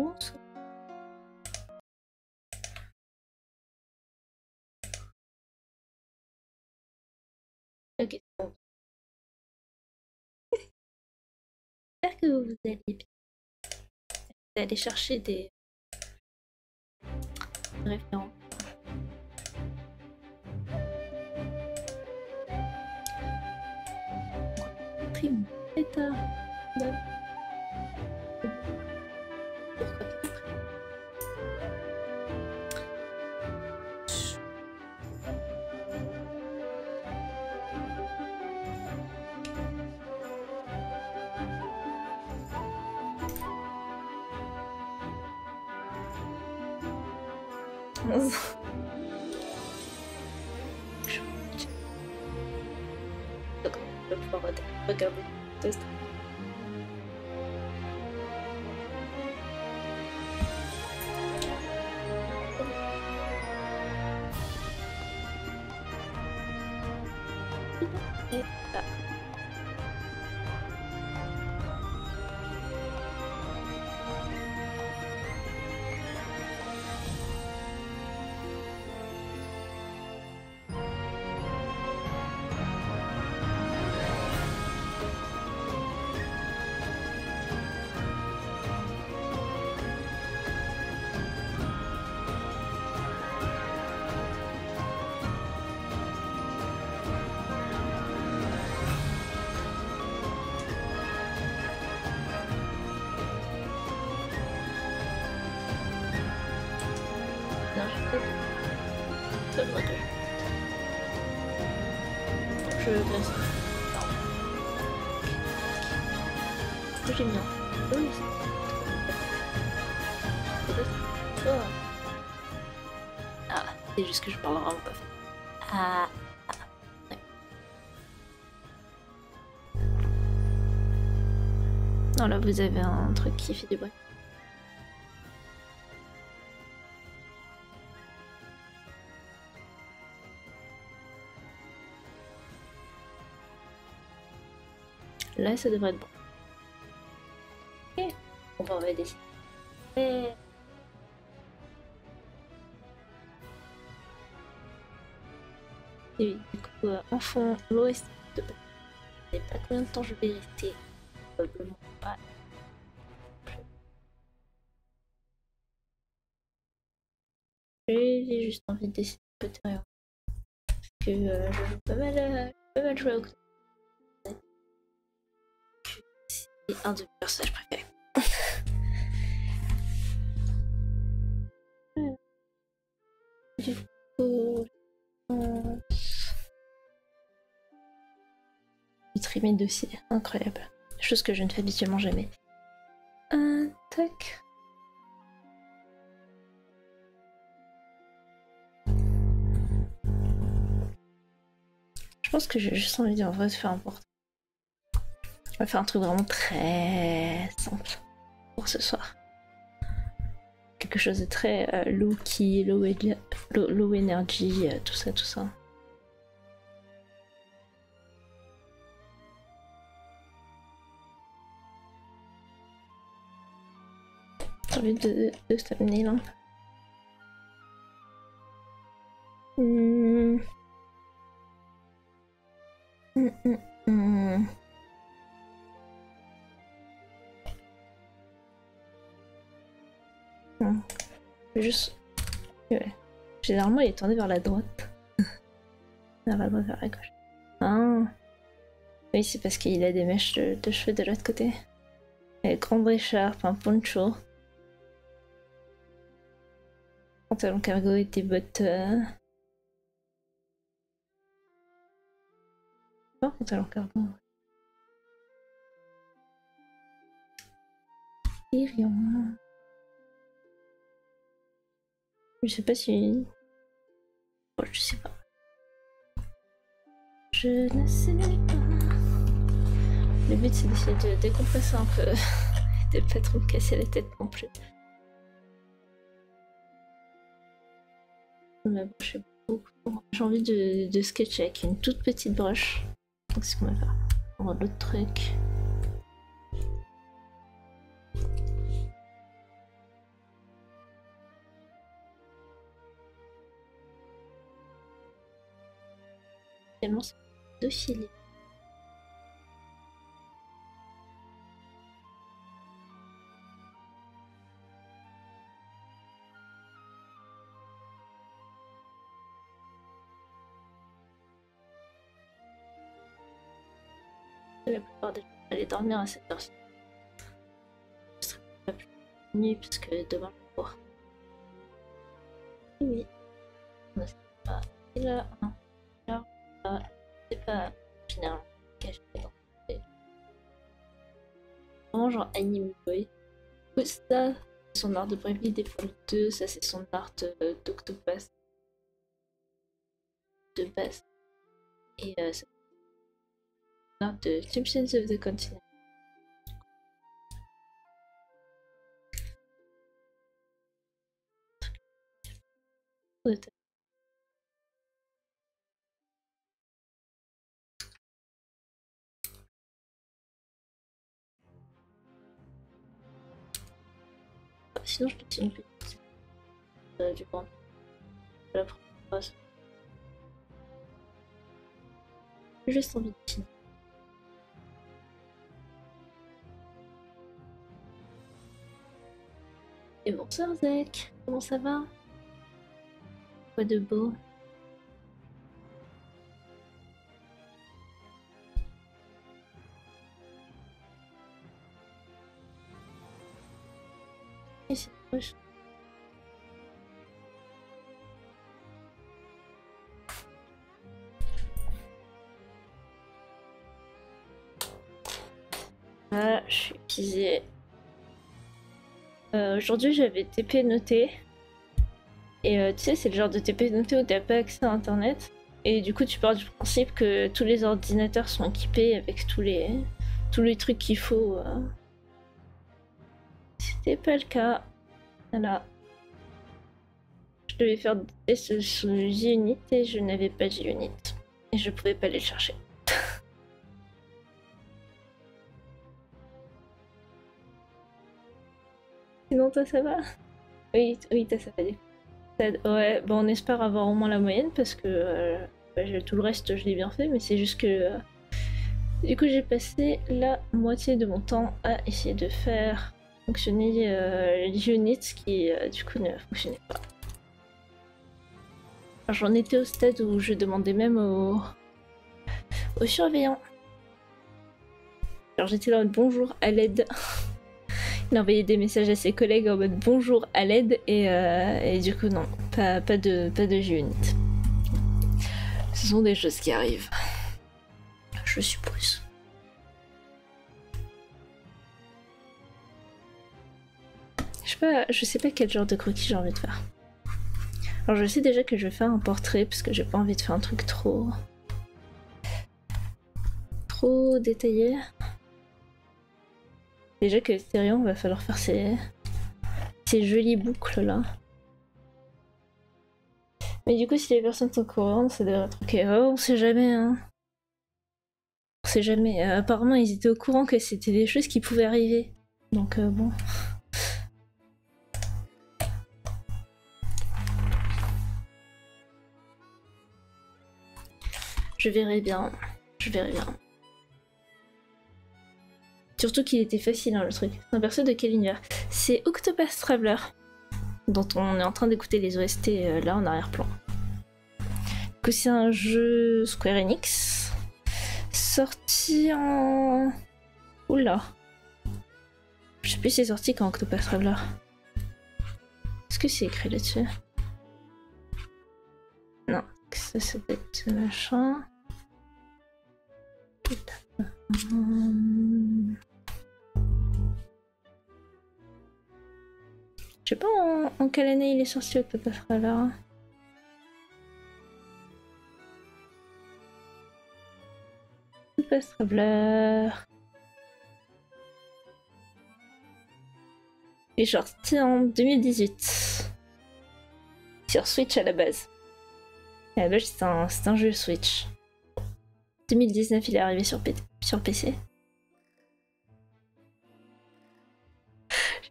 pense. Ok, bon. J'espère que vous allez bien. Vous allez chercher des références. Prime, état. Donc, on va pouvoir regarder le test. Et là. Non, je peux. C'est vrai que je laisse. Non. J'ai mis en. Oui, c'est. Oh. Ah, c'est juste que je parle vraiment pas. Ah. Ouais. Non, là vous avez un truc qui fait du bruit. Là, ça devrait être bon. Ok, on va décider. Et du coup, enfant, l'OST de base. Je sais pas combien de temps je vais rester. Probablement pas. J'ai juste envie de décider peut-être rien. Parce que je joue pas mal joué à Octopath. C'est un de mes personnages préférés. Du coup, streamer dossier, incroyable. Chose que je ne fais habituellement jamais. Tac. Je pense que j'ai juste envie en vrai de faire un portrait. On va faire un truc vraiment très simple pour ce soir. Quelque chose de très low key, low energy, tout ça, tout ça. J'ai envie de ce thumbnail là. Juste. Ouais. Généralement, il est tourné vers la droite. Vers la droite, vers la gauche. Ah. Oui, c'est parce qu'il a des mèches de cheveux de l'autre côté. Et grande écharpe, un poncho. Pantalon cargo et des bottes. Oh, pantalon cargo. Et rien. Je sais pas si. Oh, je sais pas. Je ne sais pas. Le but c'est d'essayer de décompresser un peu. De pas trop me casser la tête non plus. Ma broche est beaucoup trop. J'ai envie de sketcher avec une toute petite broche. Donc c'est ce qu'on va faire. On va l'autre truc. Tellement c'est deux filets. La plupart des gens allaient dormir à cette heure-ci. Je serai pas plus nuit puisque demain je cours. Oui. Non, c'est pas. Et là, non. Là, c'est pas généralement caché dans le vraiment genre anime boy. Ça, c'est son art de Bravely Default 2, ça c'est son art d'Octopath de base. Et c'est son art de Champions of the Continent. Sinon je te tiens une petite du grand. La première phrase. J'ai juste envie de finir. Et bonsoir Zek, comment ça va? Quoi de beau? Et c'est proche. Ah, je suis épuisée. Aujourd'hui j'avais TP noté. Et tu sais, c'est le genre de TP noté où t'as pas accès à internet. Et du coup, tu pars du principe que tous les ordinateurs sont équipés avec tous les trucs qu'il faut. C'était pas le cas. Voilà. Je devais faire des tests sur JUnit et je n'avais pas JUnit. Et je pouvais pas les chercher. Sinon, toi, ça va? Oui, toi, ça va. Ouais, bon, on espère avoir au moins la moyenne parce que tout le reste, je l'ai bien fait, mais c'est juste que du coup, j'ai passé la moitié de mon temps à essayer de faire fonctionner l'unit qui du coup ne fonctionnait pas. J'en étais au stade où je demandais même aux surveillants. Alors j'étais là en mode bonjour à l'aide. Il a envoyé des messages à ses collègues en mode bonjour à l'aide et du coup non, pas de JUnit. Ce sont des choses qui arrivent. Je suppose. Je sais pas quel genre de croquis j'ai envie de faire. Alors je sais déjà que je vais faire un portrait parce que j'ai pas envie de faire un truc trop détaillé. Déjà que Therion va falloir faire ces jolies boucles là. Mais du coup si les personnes sont courantes ça devrait être ok. Oh, on sait jamais hein. On sait jamais. Apparemment ils étaient au courant que c'était des choses qui pouvaient arriver. Donc bon. Je verrai bien. Surtout qu'il était facile hein, le truc. C'est un perso de quel univers? C'est Octopath Traveler, dont on est en train d'écouter les OST là en arrière-plan. Du coup c'est un jeu Square Enix, sorti en... Oula. Je sais plus si c'est sorti quand Octopath Traveler. Est-ce que c'est écrit là-dessus? Non, ça doit être machin. Je sais pas en quelle année il est sorti Octopath Traveler. Octopath Traveler. Il est sorti en 2018. Sur Switch à la base. À la base c'est un jeu Switch. 2019 il est arrivé sur PC.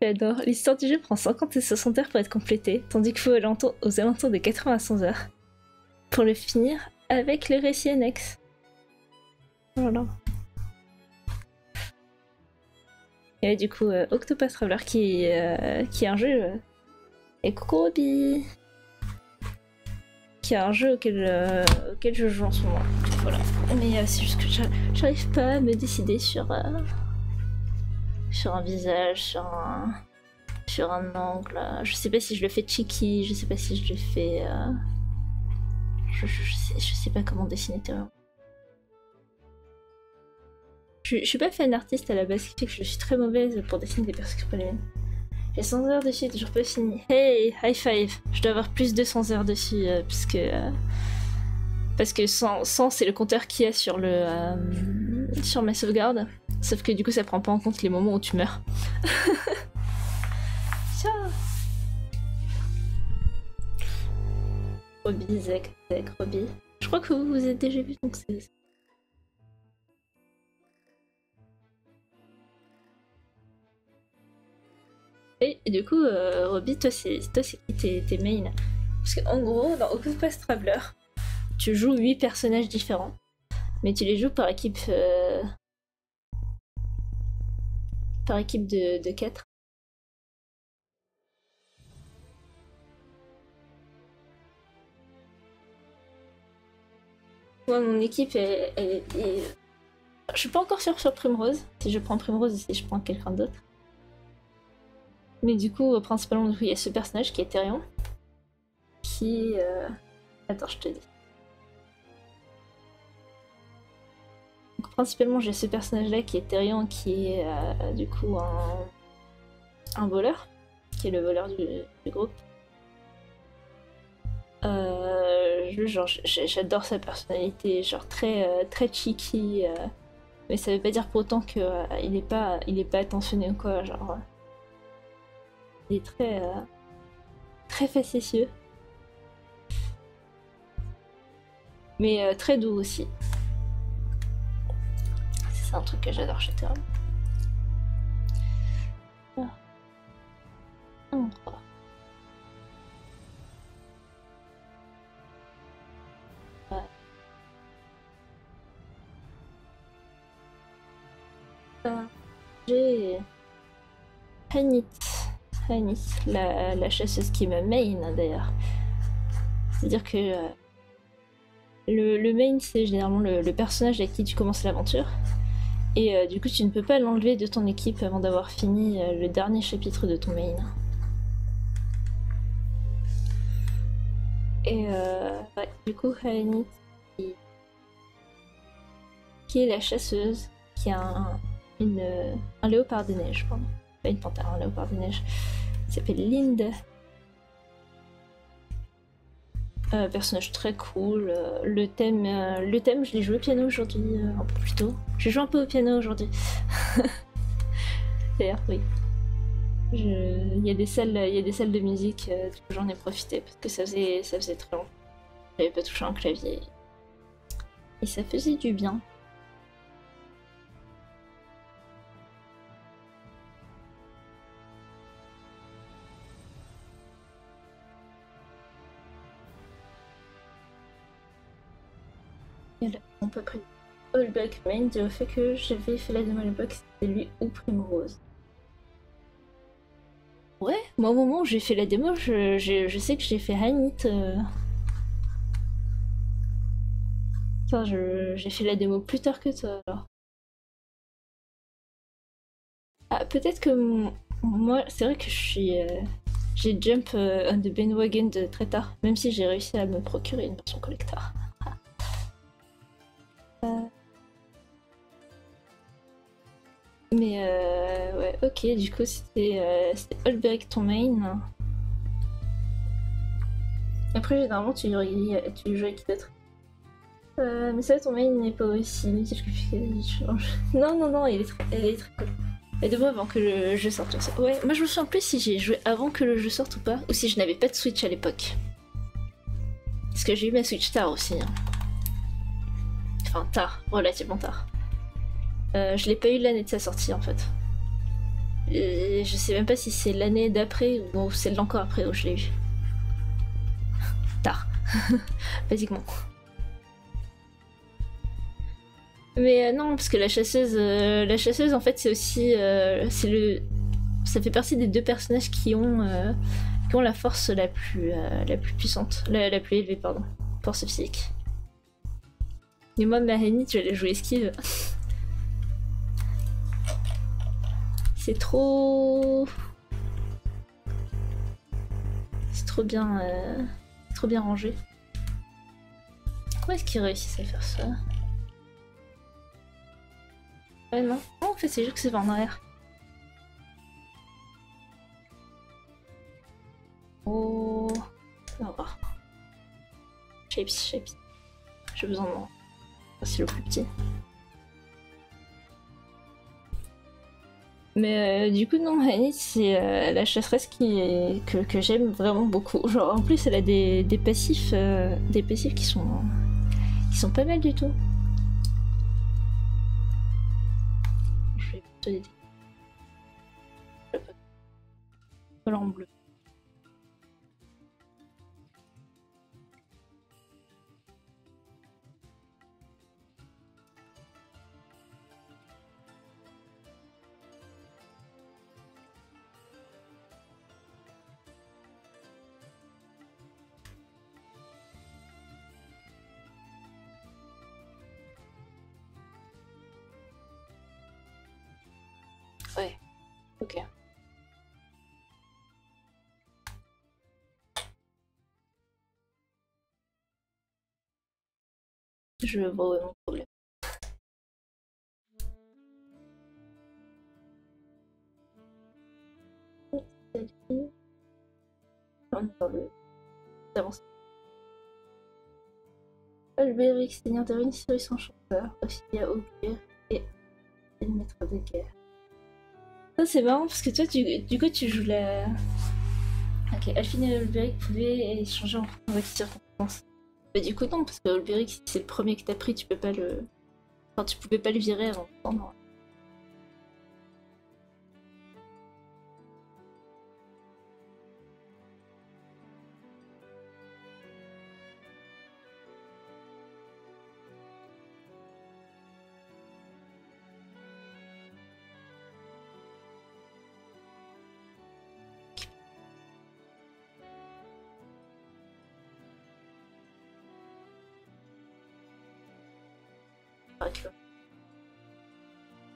J'adore. L'histoire du jeu prend 50 et 60 heures pour être complétée, tandis qu'il faut aux alentours de 80 à 100 heures. Pour le finir, avec le récit annexe. Voilà. Et du coup, Octopath Traveler qui est un jeu. Et coucou Roby, qui est un jeu auquel je joue en ce moment. Voilà. Mais c'est juste que j'arrive pas à me décider sur un visage, sur un angle. Je sais pas si je le fais cheeky, je sais pas si je le fais. Je sais pas comment dessiner tellement. Je suis pas fan d'artiste à la base, ce qui fait que je suis très mauvaise pour dessiner des personnages pas les mêmes. J'ai 100 heures dessus, toujours pas fini. Hey, high five. Je dois avoir plus de 100 heures dessus, parce que 100 c'est le compteur qu'il y a sur sur ma sauvegarde. Sauf que du coup ça prend pas en compte les moments où tu meurs. Tiens. Roby, Zek, Roby. Je crois que vous vous êtes déjà vu, donc c'est... Et du coup, Roby, toi c'est qui tes mains? Parce qu'en gros, dans Octopath Traveler, tu joues 8 personnages différents, mais tu les joues par équipe de 4. Moi, mon équipe, elle je suis pas encore sûre sur Primrose. Si je prends Primrose, si je prends quelqu'un d'autre. Mais du coup, principalement, il y a ce personnage qui est Therion. Qui... Attends, je te dis. Donc, principalement, j'ai ce personnage-là qui est Therion, qui est du coup un voleur. Qui est le voleur du groupe. J'adore sa personnalité, genre très cheeky. Mais ça veut pas dire pour autant qu'il est pas attentionné ou quoi, genre... Il est très facétieux. Mais très doux aussi. C'est un truc que j'adore chez Therion. J'ai Hanit, la chasseuse qui me main d'ailleurs. C'est-à-dire que le main c'est généralement le personnage avec qui tu commences l'aventure. Et du coup tu ne peux pas l'enlever de ton équipe avant d'avoir fini le dernier chapitre de ton main. Et ouais, du coup Hanit qui est la chasseuse, qui a un léopard des neiges, pardon. Pas une panthère, un léopard des neiges. Il s'appelle Linde. Personnage très cool. Le thème, je l'ai joué au piano aujourd'hui, un peu plus tôt. J'ai joué un peu au piano aujourd'hui. D'ailleurs, oui. Il y a des salles de musique, du coup j'en ai profité parce que ça faisait très longtemps. J'avais pas touché un clavier. Et ça faisait du bien. On peut prendre Allback Main du fait que j'avais fait la démo à l'époque, c'était lui ou Primrose. Ouais, moi au moment où j'ai fait la démo, je sais que j'ai fait Hanit. Enfin, j'ai fait la démo plus tard que toi alors. Ah, peut-être que moi, c'est vrai que j'ai jump on the bandwagon de très tard, même si j'ai réussi à me procurer une version collector. Mais ouais, ok, du coup c'était Allberic ton main. Après, généralement, tu joues avec qui d'autre? Mais ça, ton main n'est pas aussi inutile que Non, elle est très cool. Et de moi avant que le jeu sorte. Ouais, moi je me souviens plus si j'ai joué avant que le jeu sorte ou pas, ou si je n'avais pas de Switch à l'époque. Parce que j'ai eu ma Switch tard aussi. Hein. Enfin, tard, relativement tard. Je l'ai pas eu l'année de sa sortie en fait. Je sais même pas si c'est l'année d'après ou celle d'encore après où je l'ai eu. Tard. Basiquement. Mais non, parce que la chasseuse en fait c'est aussi, ça fait partie des deux personnages qui ont la force la plus puissante, la plus élevée pardon, force physique. Et moi Marinette je vais jouer esquive. C'est trop trop bien rangé. Comment est-ce qu'ils réussissent à faire ça? Ouais non, en fait c'est juste que c'est par en arrière. Oh, ça va. Shapes. J'ai besoin de moi. C'est le plus petit. Mais du coup, non, Annie, c'est la chasseresse que j'aime vraiment beaucoup. Genre, en plus, elle a des passifs qui sont pas mal du tout. Je vais plutôt aider. Voilà en bleu. Ouais, ok. Je vois où est mon problème. On est dans le... d'avance. Albéric, seigneur de Ruine, Cyrus enchanteur, Ophilia Augure et le maître de guerre. Ça c'est marrant parce que toi du coup tu joues la... Ok, Alphine et Olberic pouvaient échanger en avec circonstances. Mais du coup non, parce que Olberic si c'est le premier que t'as pris, tu peux pas le... Enfin tu pouvais pas le virer avant. Oh, non.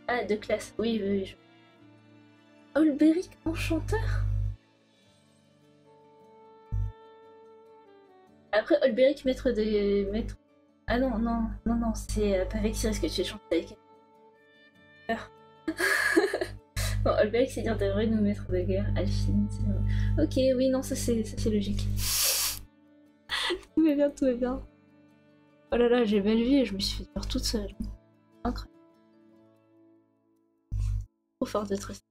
Ah, de classe, oui. Olberic enchanteur. Après Olberic maître de... maître... Ah non, c'est pas avec Cyrus que tu échanges avec elle. Bon, Olberic seigneur de Ruine ou maître de guerre, Alphine, c'est... Ok, oui, non, ça c'est logique. Tout va bien. Oh là là, j'ai mal vu et je me suis fait peur toute seule. Incroyable. Trop fort de stress.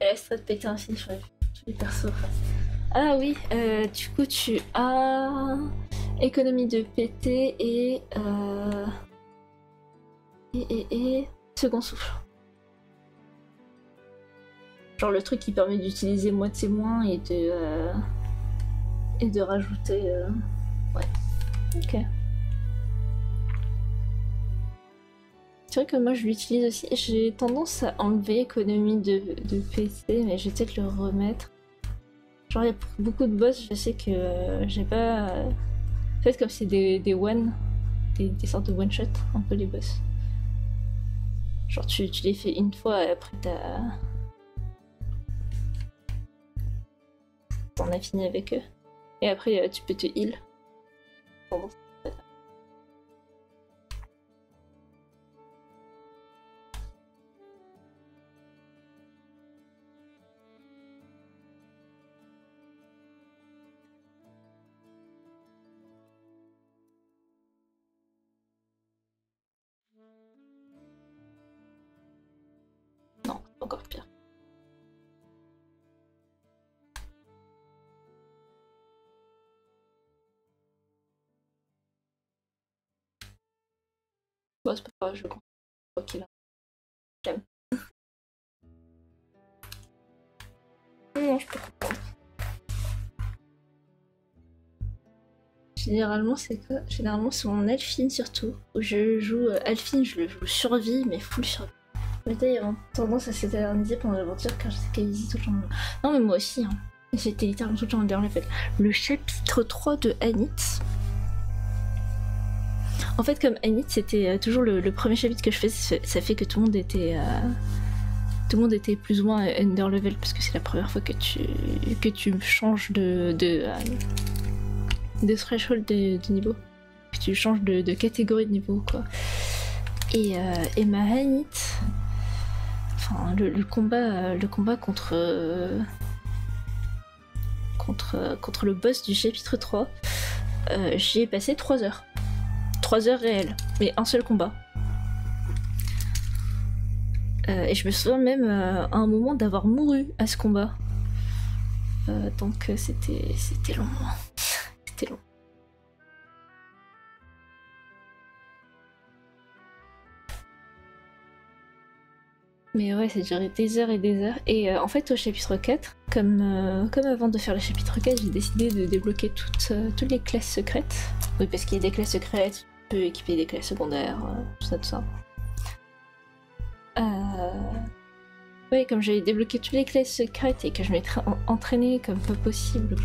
Elle laisse de péter un film sur les persos. Ah oui, du coup tu as économie de PT et second souffle. Genre le truc qui permet d'utiliser moitié moins et de rajouter. Ouais. Ok. C'est vrai que moi je l'utilise aussi. J'ai tendance à enlever économie de PC, mais je vais peut-être le remettre. Genre, il y a beaucoup de boss, je sais que j'ai pas. En fait, comme c'est des one, des sortes de one shot, un peu les boss. Genre, tu les fais une fois et après t'en as fini avec eux. Et après, tu peux te heal. Pendant non, encore pire. Bon, c'est pas grave, je comprends qu'il a. J'aime. Non, je peux comprendre. Généralement, c'est quoi? Généralement, c'est mon Elfine surtout. Où je joue Elfine, je le joue survie, mais full survie. Mais ils ont tendance à s'éterniser pendant l'aventure car je sais qu'elle visite tout le temps. Non, mais moi aussi, hein. J'étais littéralement tout le temps dans le fait. Le chapitre 3 de Anit. En fait, comme Anit, c'était toujours le premier chapitre que je faisais, ça fait que tout le monde était. Tout le monde était plus ou moins under level parce que c'est la première fois que tu changes de threshold de niveau. Que tu changes de catégorie de niveau, quoi. Et ma Anit. Enfin, le combat contre le boss du chapitre 3, j'y ai passé 3 heures. 3 heures réelles, mais un seul combat. Et je me souviens même à un moment d'avoir mouru à ce combat. Donc c'était long. C'était long. Mais ouais, ça durait des heures et des heures. Et en fait, au chapitre 4, comme avant de faire le chapitre 4, j'ai décidé de débloquer toutes les classes secrètes. Oui, parce qu'il y a des classes secrètes, tu peux équiper des classes secondaires, tout ça. Ouais, comme j'avais débloqué toutes les classes secrètes et que je m'étais entraînée comme pas possible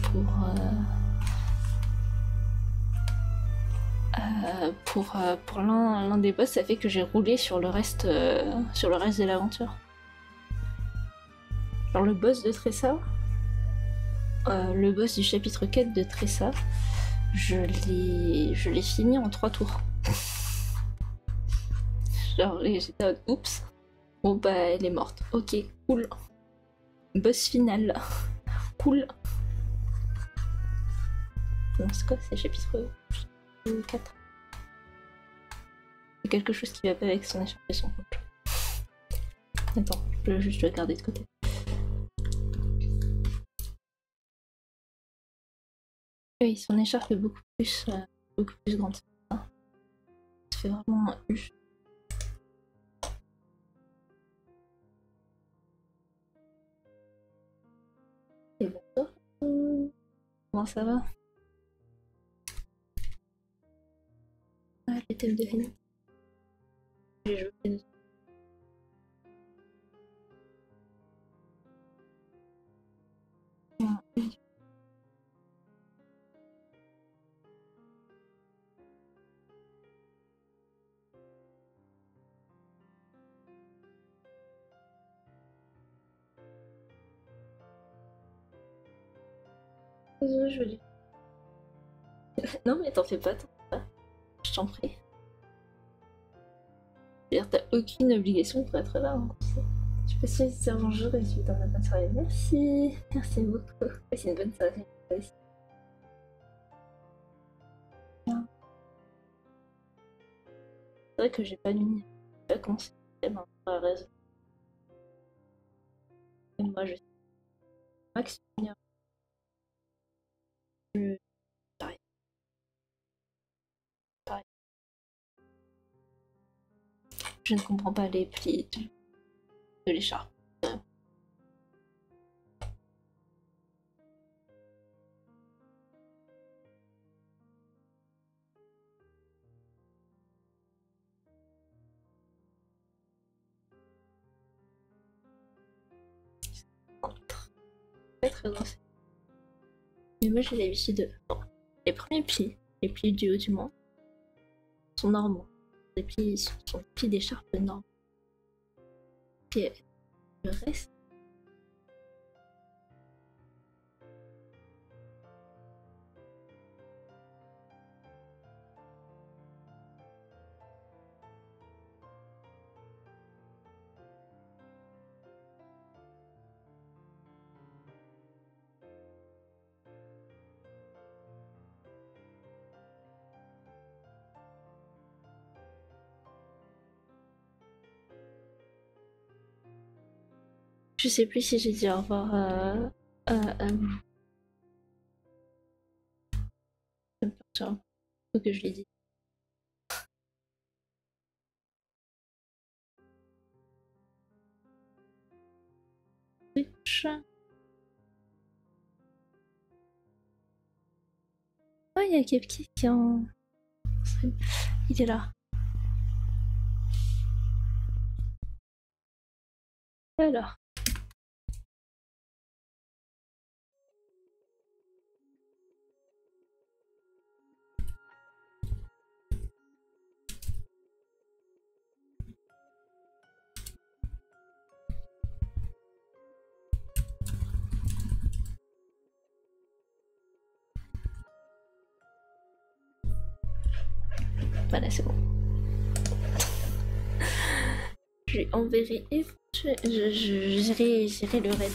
pour l'un des boss, ça fait que j'ai roulé sur le reste de l'aventure. Genre le boss de Tressa, le boss du chapitre 4 de Tressa, je l'ai fini en 3 tours. Genre j'étais en oups, bon bah elle est morte, ok, cool. Boss final, cool. Bon, c'est quoi, c'est chapitre 4. C'est quelque chose qui va pas avec son écharpe et son coach. Attends, je peux juste le garder de côté. Oui, son écharpe est beaucoup plus grande. Ça fait vraiment un U. Et bonjour. Comment ça va? Ah, le thème de Fanny. J'ai joué dessus. Désolée, je veux dire. Non mais t'en fais pas, je t'en prie. C'est-à-dire t'as aucune obligation pour être là. Hein, tu sais. Je peux essayer de dire bonjour et tu t'en as pas soirée. Merci, merci beaucoup. Ouais, c'est une bonne soirée. C'est vrai que j'ai pas mis pas commencé dans la raison. Et moi je suis max finir. Pareil. Pareil. Je ne comprends pas les plis de l'écharpe. Pas très ancien. Mais moi j'ai l'habitude de. Bon, les premiers plis, les plis du haut du monde, sont normaux. Les plis sont des plis d'écharpe normaux. Puis le reste. Je sais plus si j'ai dit au revoir à vous. Ça me perturbe. Faut que je l'ai dit. gauche. Oh, il y a Kepki qui est en... Il est là. Alors. Voilà, c'est bon. Je lui enverrai j'irai le raid.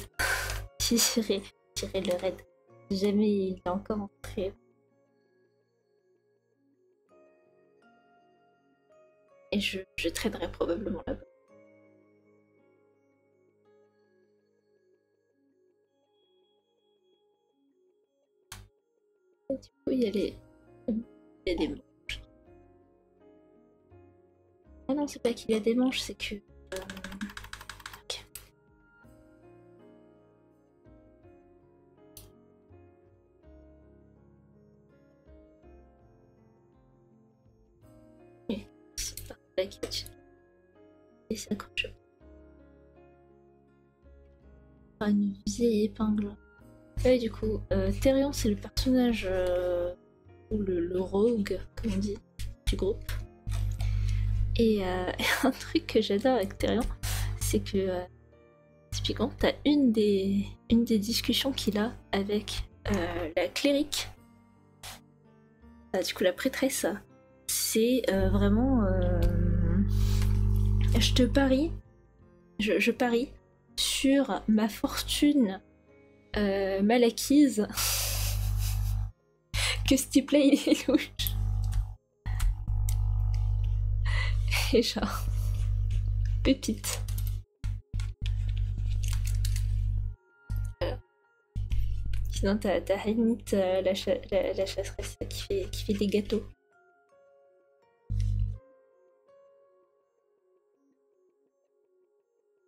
J'irai le raid. Jamais il est encore entré. Et je traderai probablement là-bas. Et du coup, il y a des manches. Ah non, c'est pas qu'il y a des manches, c'est que... Ok. Oui, c'est pas là qu'il tire. Et ça accroche pas. Une vieille épingle. Et du coup, Therion, c'est le personnage... ou le rogue, comme on dit, du groupe. Et un truc que j'adore avec Therion, c'est que typiquement, t'as une des discussions qu'il a avec la clérique, du coup la prêtresse, c'est vraiment je te parie, je parie sur ma fortune mal acquise que ce type-là il est louche. Et genre, pépite. Sinon, t'as Hainit, la chasseresse, qui fait des gâteaux.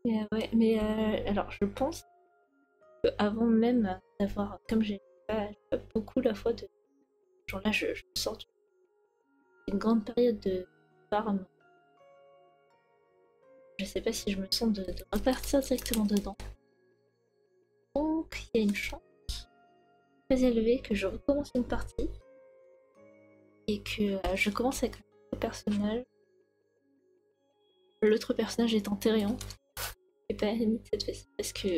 Mais ouais, mais alors je pense que avant même d'avoir, comme j'ai pas beaucoup la fois de. Genre là, je sors d'une grande période de farm. Je sais pas si je me sens de repartir directement dedans. Donc, il y a une chance très élevée que je recommence une partie et que je commence avec un personnage. L'autre personnage étant Therion. Et pas Zenith cette fois-ci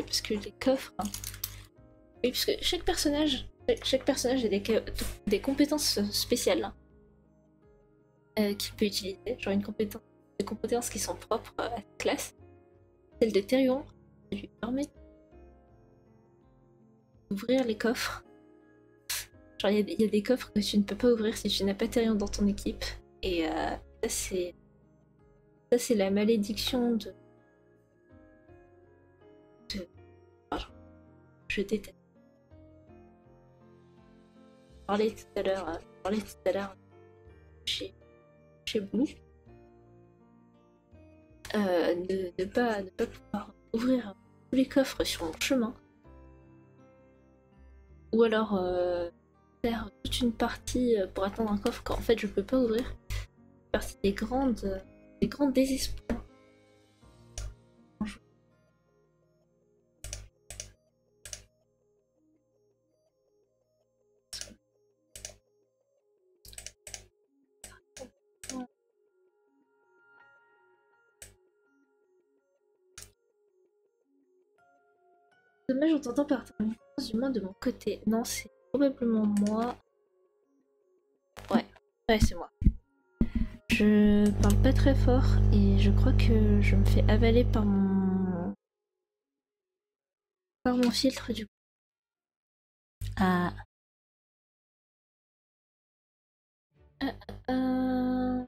parce que les coffres. Hein. Oui, parce que chaque personnage a des compétences spéciales qu'il peut utiliser. Genre des compétences qui sont propres à cette classe. Celle de Therion, ça lui permet d'ouvrir les coffres. Genre il y a des coffres que tu ne peux pas ouvrir si tu n'as pas Therion dans ton équipe. Et ça c'est la malédiction de... Pardon, je déteste. Je parlais tout à l'heure chez Blue. Ne pas pouvoir ouvrir tous les coffres sur mon chemin. Ou alors faire toute une partie pour atteindre un coffre qu'en fait je peux pas ouvrir. Partie des grands désespoirs. Dommage, on t'entend partir du moins de mon côté. Non, c'est probablement moi. Ouais, c'est moi. Je parle pas très fort et je crois que je me fais avaler par mon filtre du coup. Ah. Euh...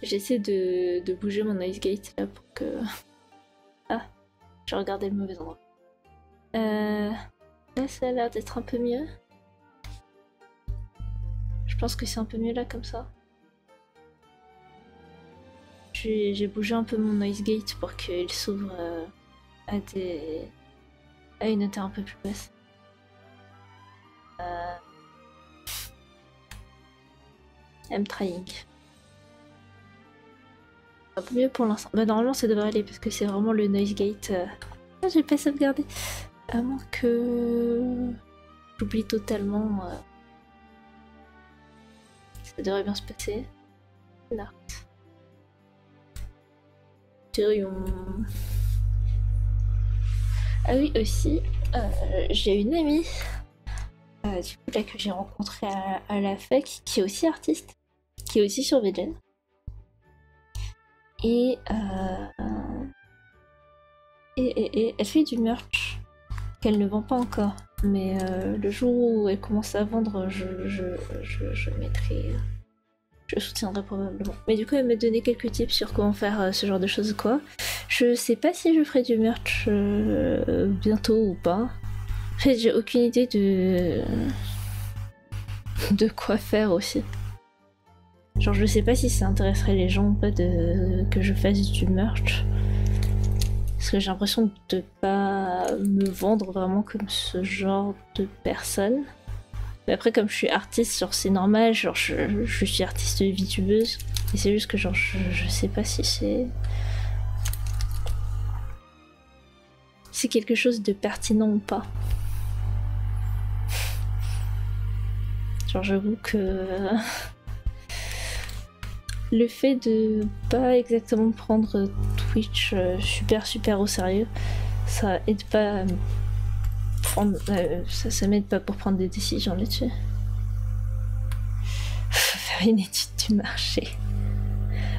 J'essaie de bouger mon noise gate là pour que... Ah, j'ai regardé le mauvais endroit. Là ça a l'air d'être un peu mieux. Je pense que c'est un peu mieux là comme ça. J'ai bougé un peu mon noise gate pour qu'il s'ouvre à une hauteur un peu plus basse. I'm trying. Un peu mieux pour l'instant. Bah normalement ça devrait aller parce que c'est vraiment le noise gate. Ah, j'ai pas sauvegardé. À moins que j'oublie totalement. Ça devrait bien se passer. Non. Ah oui aussi, j'ai une amie du coup là que j'ai rencontrée à la fac qui est aussi artiste, qui est aussi sur VGen. Et elle fait du merch qu'elle ne vend pas encore. Mais le jour où elle commence à vendre, je mettrai... Je soutiendrai probablement. Mais du coup, elle m'a donné quelques tips sur comment faire ce genre de choses quoi. Je sais pas si je ferai du merch bientôt ou pas. En fait, j'ai aucune idée de quoi faire aussi. Genre, je sais pas si ça intéresserait les gens ou pas que je fasse du merch. Parce que j'ai l'impression de pas me vendre vraiment comme ce genre de personne. Mais après, comme je suis artiste, genre c'est normal, genre je suis artiste VTubeuse. Et c'est juste que genre je sais pas si c'est quelque chose de pertinent ou pas. Genre j'avoue que le fait de pas exactement prendre Twitch super au sérieux, ça aide pas à prendre, ça m'aide pas pour prendre des décisions là-dessus. Faire une étude du marché.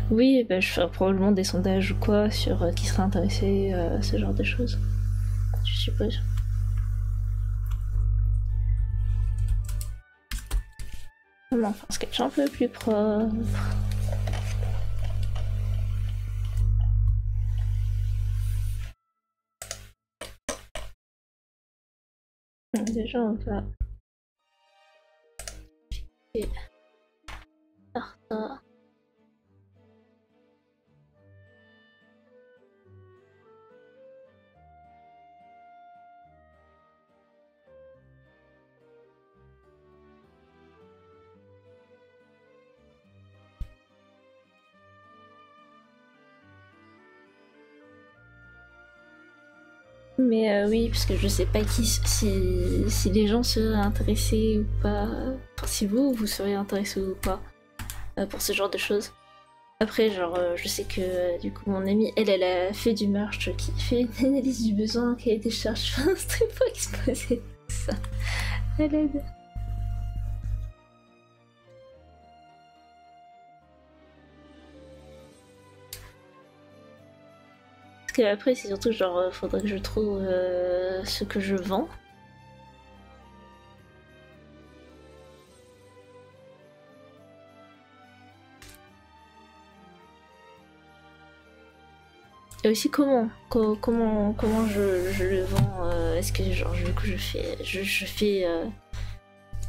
Oui, bah, je ferai probablement des sondages ou quoi sur qui serait intéressé à ce genre de choses. Je suppose. On en fait un sketch un peu plus propre. Déjà, on va faire ça. Mais oui, parce que je sais pas si les gens seraient intéressés ou pas. Enfin, si vous seriez intéressé ou pas pour ce genre de choses. Après, genre, je sais que du coup, mon amie, elle a fait du merch, qui fait une analyse du besoin, qui a été cherchée un stream pour exposer ça. Elle aide. Parce que après, c'est surtout genre, faudrait que je trouve ce que je vends. Et aussi comment je le vends. Est-ce que genre du coup je fais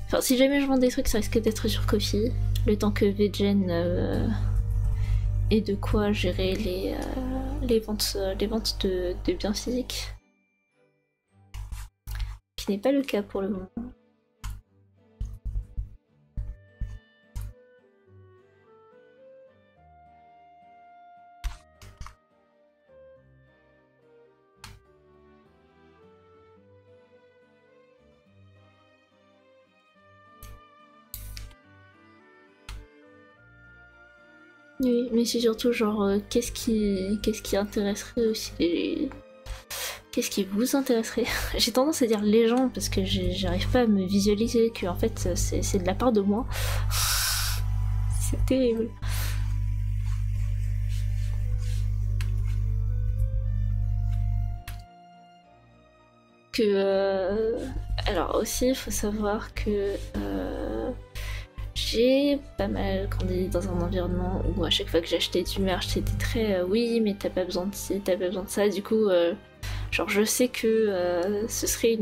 enfin si jamais je vends des trucs ça risque d'être sur Ko-fi, le temps que VGen ait de quoi gérer les ventes de biens physiques. Qui n'est pas le cas pour le moment. Oui, mais c'est surtout genre qu'est-ce qui intéresserait aussi Qu'est-ce qui vous intéresserait? J'ai tendance à dire les gens parce que j'arrive pas à me visualiser que en fait c'est de la part de moi. C'est terrible. Que alors aussi il faut savoir que j'ai pas mal grandi dans un environnement où à chaque fois que j'achetais du merch, c'était très oui, mais t'as pas besoin de ci, t'as pas besoin de ça. Du coup, genre, je sais que ce serait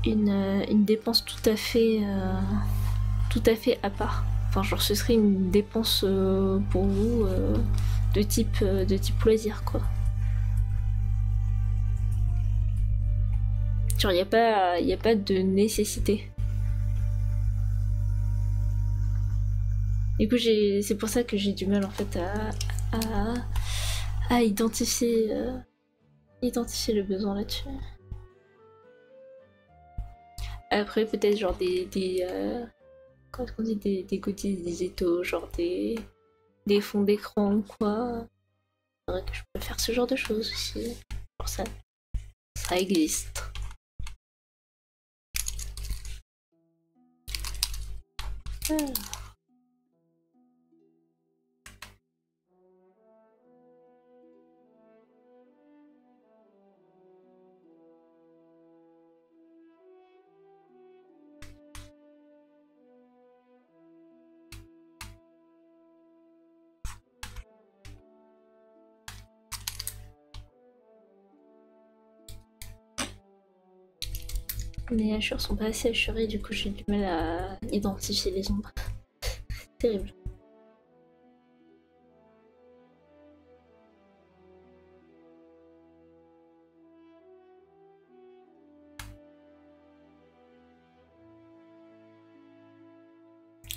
une dépense tout à fait à part. Enfin, genre, ce serait une dépense pour vous de type loisir, quoi. Genre, y a pas de nécessité. Du coup, c'est pour ça que j'ai du mal en fait à identifier le besoin là-dessus. Après, peut-être genre comment est-ce qu'on dit, des goodies digitaux, genre des fonds d'écran ou quoi. C'est vrai que je peux faire ce genre de choses aussi. Genre ça existe. Ah. Mes hachures sont pas assez hachurées, du coup j'ai du mal à identifier les ombres. Terrible.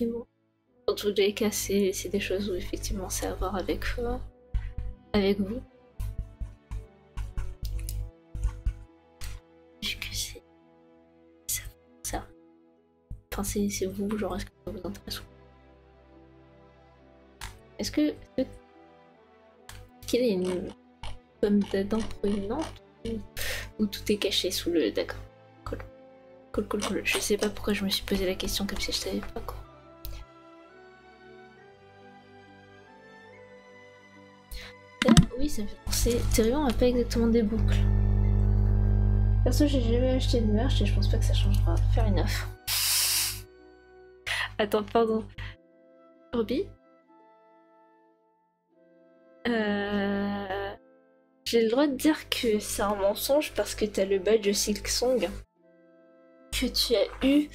Mais bon. Dans tous les cas, c'est des choses où effectivement c'est à voir avec vous. Que c'est ça. Enfin, c'est vous, genre, est-ce que ça vous intéresse? Est-ce que qu'il y a une pomme d'Adam proéminente ou tout est caché sous le. D'accord. Cool. Cool. Je sais pas pourquoi je me suis posé la question comme si je savais pas quoi. Oui, ça me fait penser. Therion a pas exactement des boucles. Perso, j'ai jamais acheté de merch et je pense pas que ça changera. Faire une offre. Attends, pardon. Ruby J'ai le droit de dire que c'est un mensonge parce que t'as le badge Silksong que tu as eu,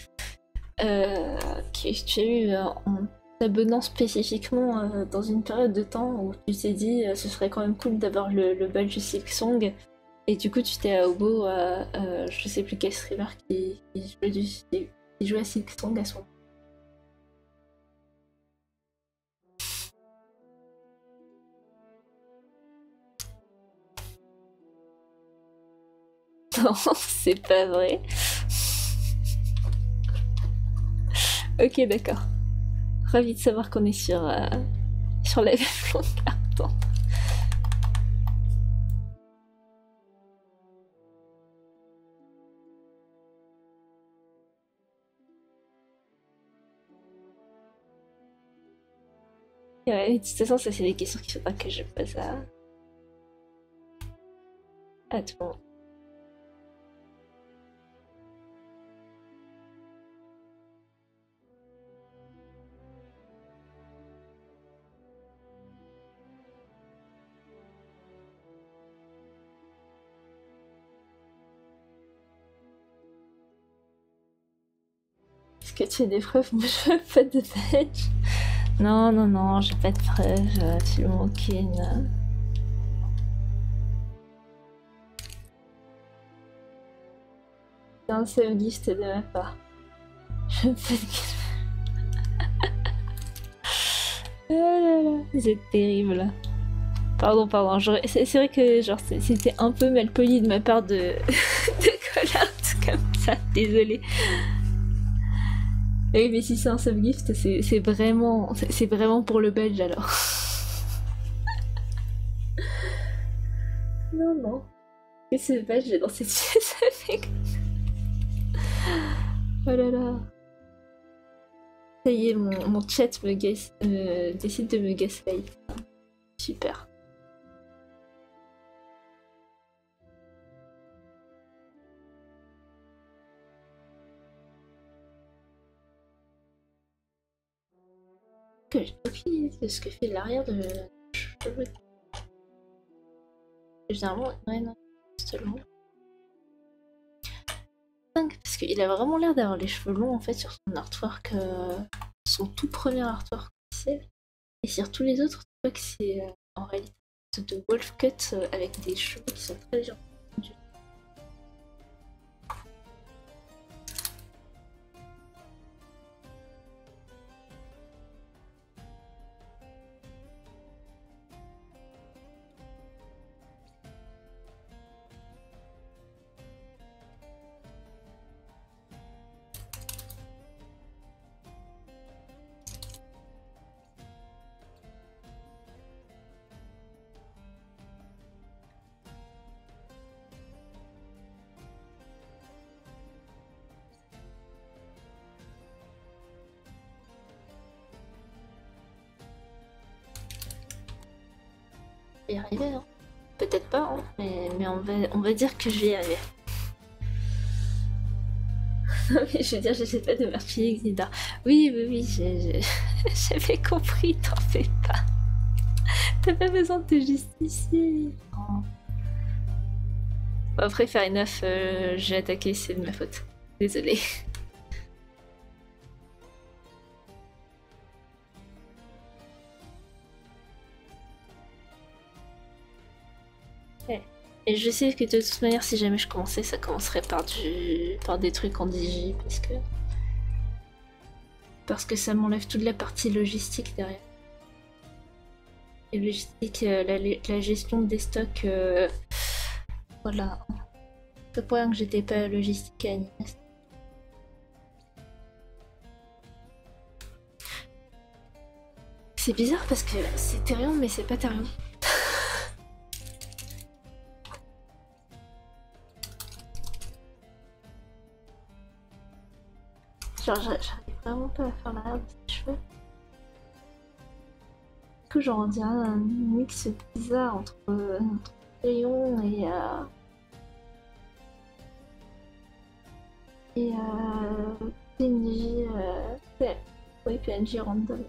en t'abonnant spécifiquement dans une période de temps où tu t'es dit ce serait quand même cool d'avoir le badge Silksong et du coup tu t'es à Obo à je sais plus quel streamer qui jouait à Silksong à ce moment. Non, c'est pas vrai. Ok, d'accord. Ravi de savoir qu'on est sur la même longueur d'onde. Ouais, de toute façon, ça c'est des questions qu'il faudra que je pose à tout le monde. Est-ce que tu as des preuves? Moi, je veux pas de badge. Non, j'ai pas de preuves, absolument aucune. C'est un seul gift de ma part. Je veux pas de... Oh là là, c'est terrible. Pardon. C'est vrai que genre c'était un peu mal poli de ma part de, de call out comme ça, désolé. Oui, mais si c'est un subgift, c'est vraiment pour le badge alors. Non. Et ce badge dans cette pièce avec. Oh là là. Ça y est, mon chat décide de me gaslight. Super. que j'ai aucune idée de ce que fait l'arrière de cheveux. Généralement, ouais, non, c'est long. Parce qu'il a vraiment l'air d'avoir les cheveux longs en fait sur son artwork, son tout premier artwork officiel. Et sur tous les autres, tu vois que c'est en réalité de wolf cut avec des cheveux qui sont très légèrement tendus. Je vais y arriver, hein. Peut-être pas, hein, mais on va dire que je vais y arriver. Non mais je veux dire, je sais pas de meurtrier Xidar. Oui, j'avais compris, t'en fais pas. T'as pas besoin de te justifier. Oh. Bon, après, faire enough, j'ai attaqué, c'est de ma faute. Désolée. Ouais. Et je sais que de toute manière, si jamais je commençais, ça commencerait par des trucs en digi, parce que ça m'enlève toute la partie logistique derrière. Et logistique, la gestion des stocks, voilà. C'est pour rien que j'étais pas logistique à Animest. C'est bizarre parce que c'est Therion, mais c'est pas Therion. Genre, j'arrive vraiment pas à faire l'arrière de ses cheveux. Du coup, genre, on dirait un mix bizarre entre Therion et PNJ, oui, PNJ random.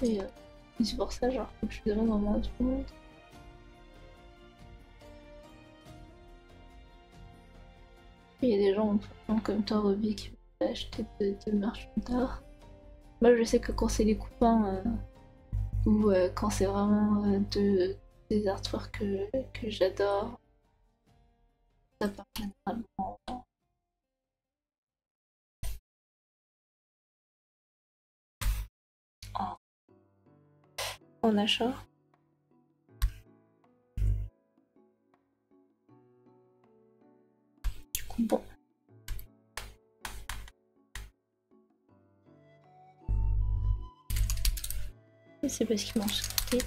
Et c'est pour ça, genre, faut que je demande vraiment à tout le monde. Il y a des gens comme toi, Ruby, qui veulent acheter de marchands d'art. Moi, je sais que quand c'est les copains ou quand c'est vraiment des artworks que j'adore, ça part généralement en achat. Du coup, bon. C'est parce qu'ils m'ont sauté.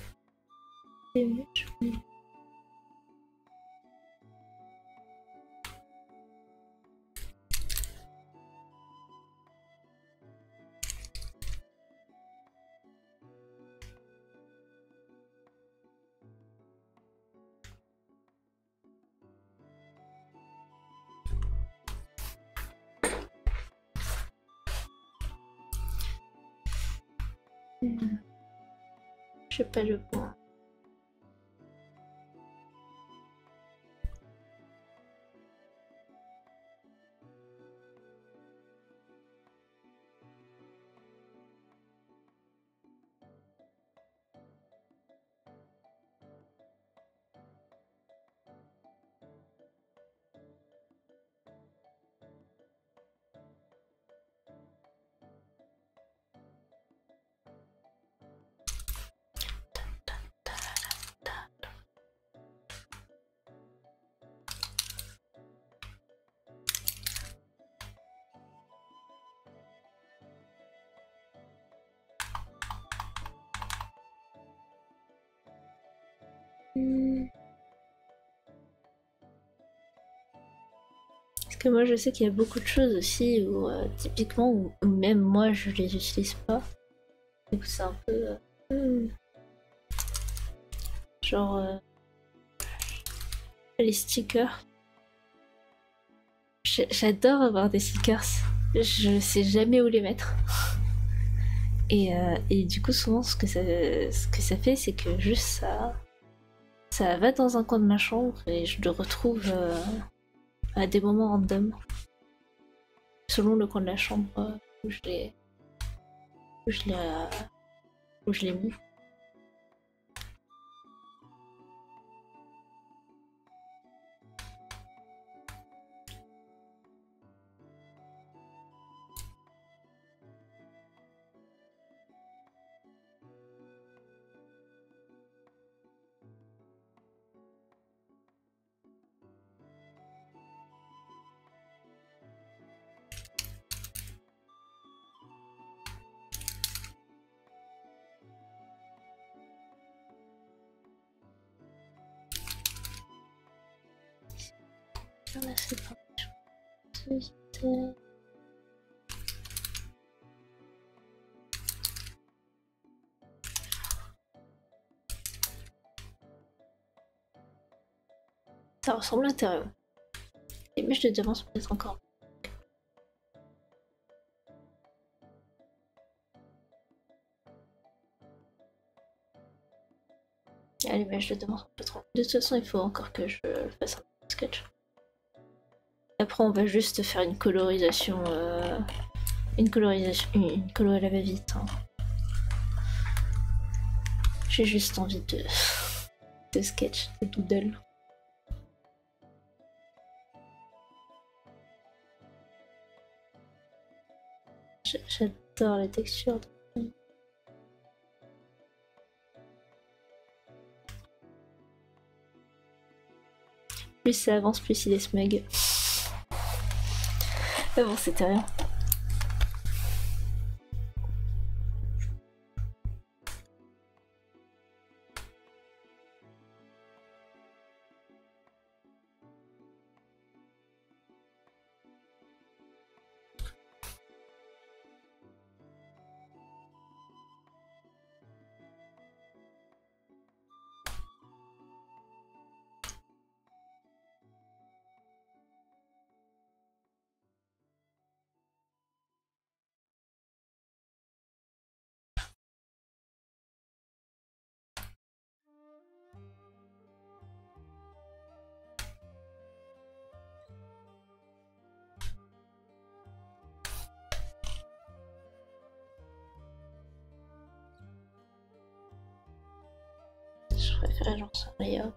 Je sais pas le point. Parce que moi je sais qu'il y a beaucoup de choses aussi où typiquement où même moi je les utilise pas. Du coup c'est un peu genre les stickers. J'adore avoir des stickers. Je sais jamais où les mettre. Et du coup souvent ce que ça fait c'est que juste ça va dans un coin de ma chambre et je le retrouve à des moments random. Selon le coin de la chambre où je l'ai où je l'ai où je l'ai mis. Là, c'est pas ça ressemble à l'intérieur. Les mèches de devant sont peut-être encore. Ah, les mèches de devant sont pas trop. De toute façon, il faut encore que je fasse un sketch. Après, on va juste faire une colorisation. Une colo à la va-vite. Hein. J'ai juste envie de sketch, de doodle. J'adore les textures. Plus ça avance, plus il est smug. Mais bon, c'était rien. Je préférais genre ça meilleur.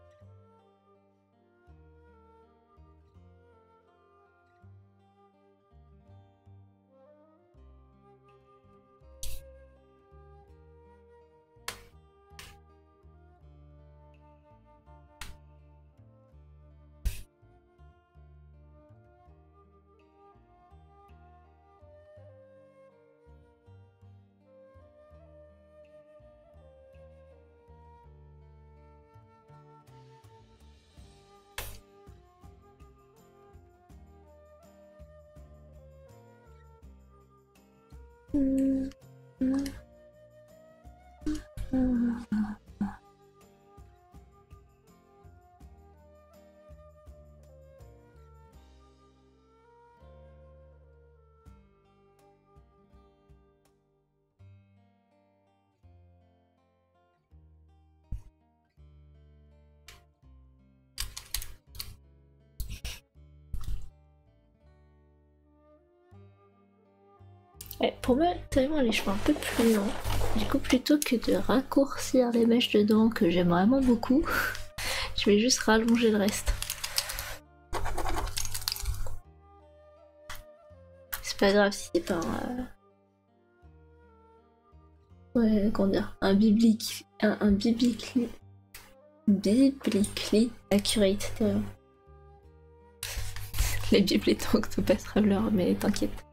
Ouais, pour moi, tellement les cheveux un peu plus longs. Du coup, plutôt que de raccourcir les mèches dedans, que j'aime vraiment beaucoup, je vais juste rallonger le reste. C'est pas grave si c'est pas un... Ouais, comment dire, un biblically accurate. Les bibles étant Octopus Traveler, mais t'inquiète.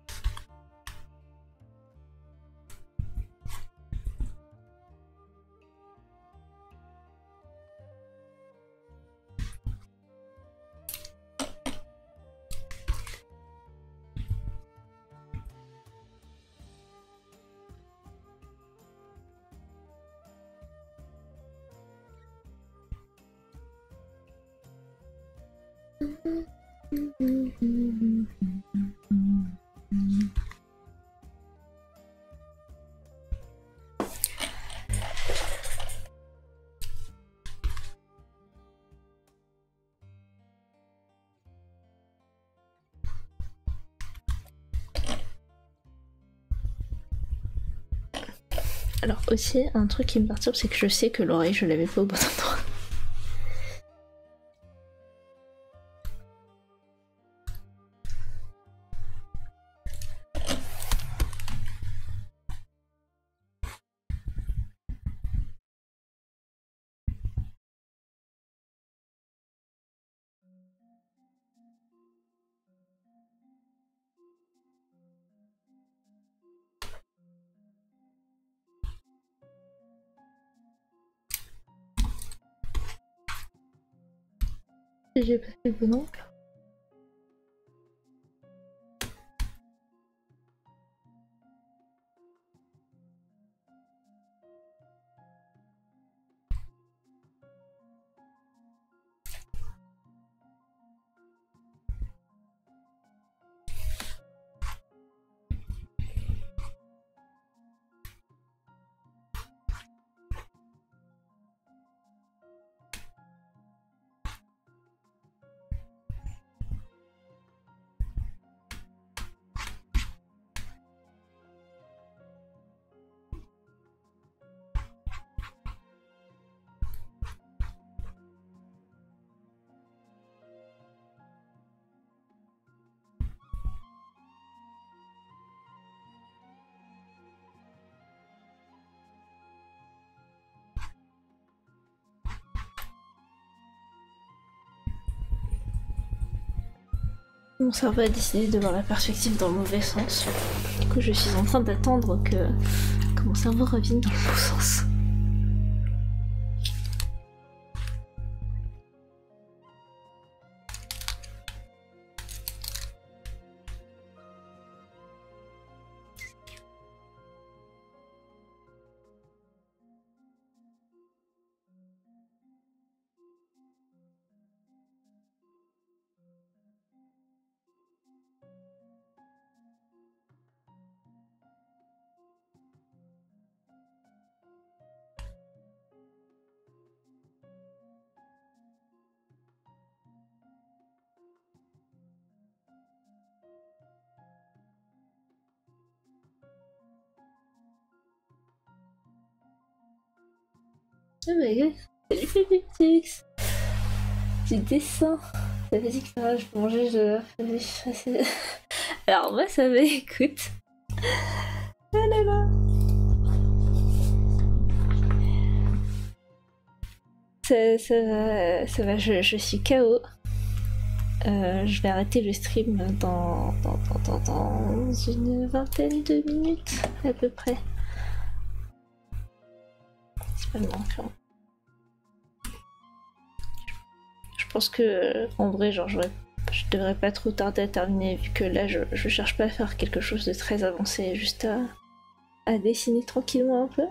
Alors aussi, un truc qui me perturbe, c'est que je sais que l'oreille, je l'avais pas au bon endroit. J'ai pas fait le bon angle. Mon cerveau a décidé de voir la perspective dans le mauvais sens. Du coup, je suis en train d'attendre que mon cerveau revienne dans le bon sens. Oh my god, salut Pépitix. Du dessin. Ça fait que ça, je peux manger, je... Alors moi ça va, écoute. Ah là là. Ça va, je suis KO. Je vais arrêter le stream dans une vingtaine de minutes à peu près. C'est pas le manquant. Je pense que en vrai, genre, je devrais pas trop tarder à terminer vu que là, je cherche pas à faire quelque chose de très avancé, juste à dessiner tranquillement un peu.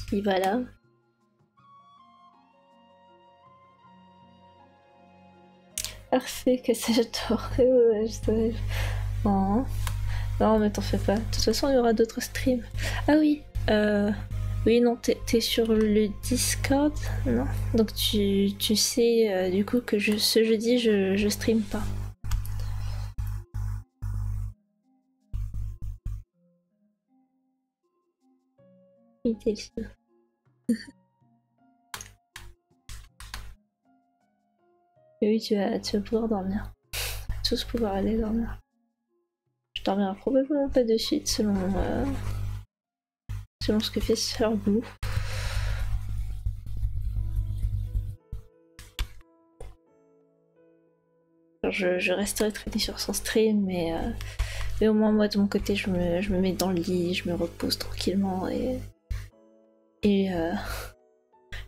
Puis voilà. Parfait, que ça j'adore. Ouais, non. Non, mais t'en fais pas. De toute façon, il y aura d'autres streams. Ah oui, oui, non, t'es sur le Discord, non? Donc tu sais du coup que ce jeudi, je stream pas. Oui, t'es le oui, tu vas pouvoir dormir. On va tous pouvoir aller dormir. Je dormirai probablement pas de suite selon ce que fait Sir Blue. Je resterai traînée sur son stream, mais au moins moi de mon côté je me mets dans le lit, je me repose tranquillement et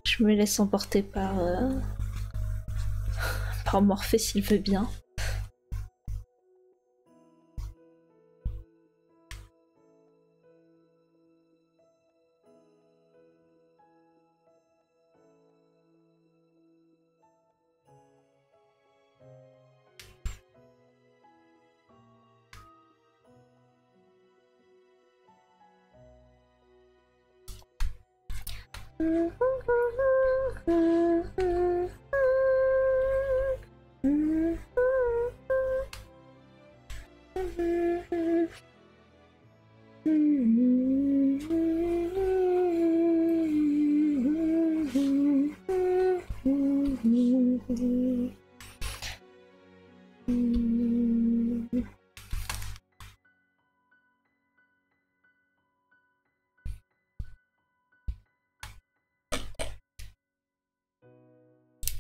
je me laisse emporter par Morphée s'il veut bien.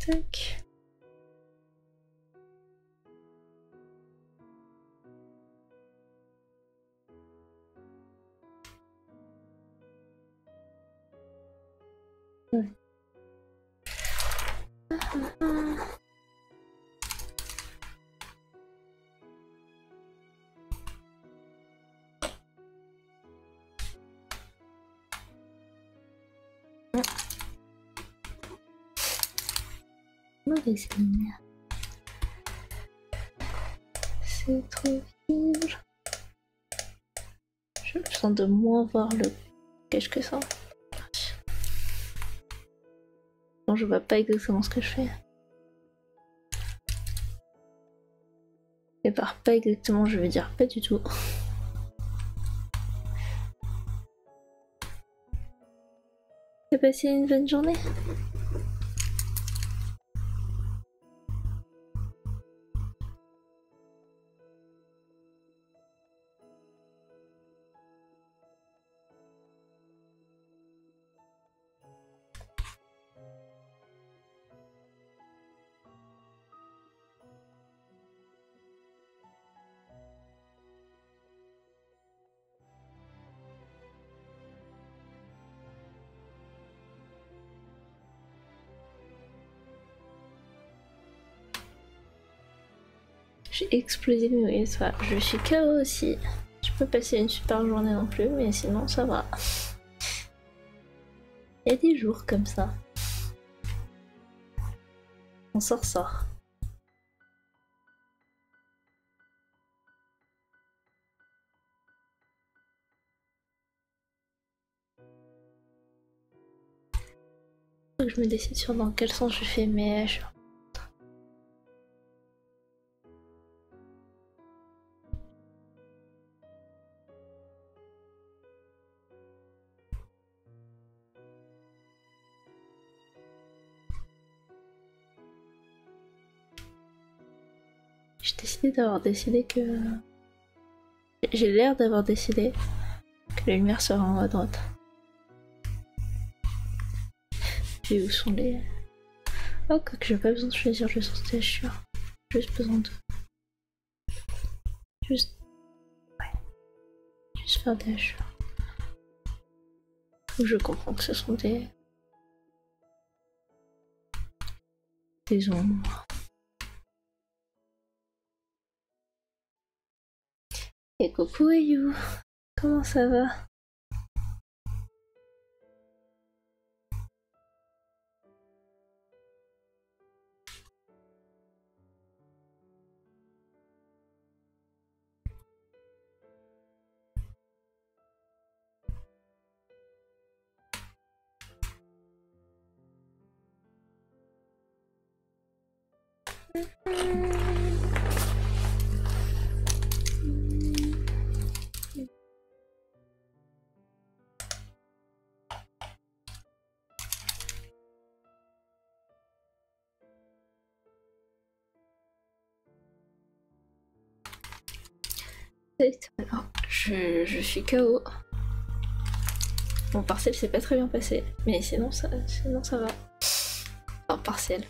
Tac. Ouais. Mauvaise ligne. C'est trop vide. J'ai besoin de moins voir le cache que ça. Non, je vois pas exactement ce que je fais. Et par pas exactement, je veux dire pas du tout. T'as passé une bonne journée? J'ai explosé mes waves, voilà. Je suis KO aussi. Je peux passer une super journée non plus, mais sinon ça va. Il y a des jours comme ça. On s'en ressort. Faut que je me décide sur dans quel sens je fais mes haches. J'ai décidé que... J'ai l'air d'avoir décidé que la lumière sera en haut à droite. Et où sont les... Oh, quoique j'ai pas besoin de choisir le sens des hachures. Juste besoin de... Juste... Ouais. Juste faire des hachures. Je comprends que ce sont des... Des ombres. Et coucou Ayu, comment ça va? Alors, je suis KO. Mon partiel s'est pas très bien passé, mais sinon ça va. Enfin, partiel.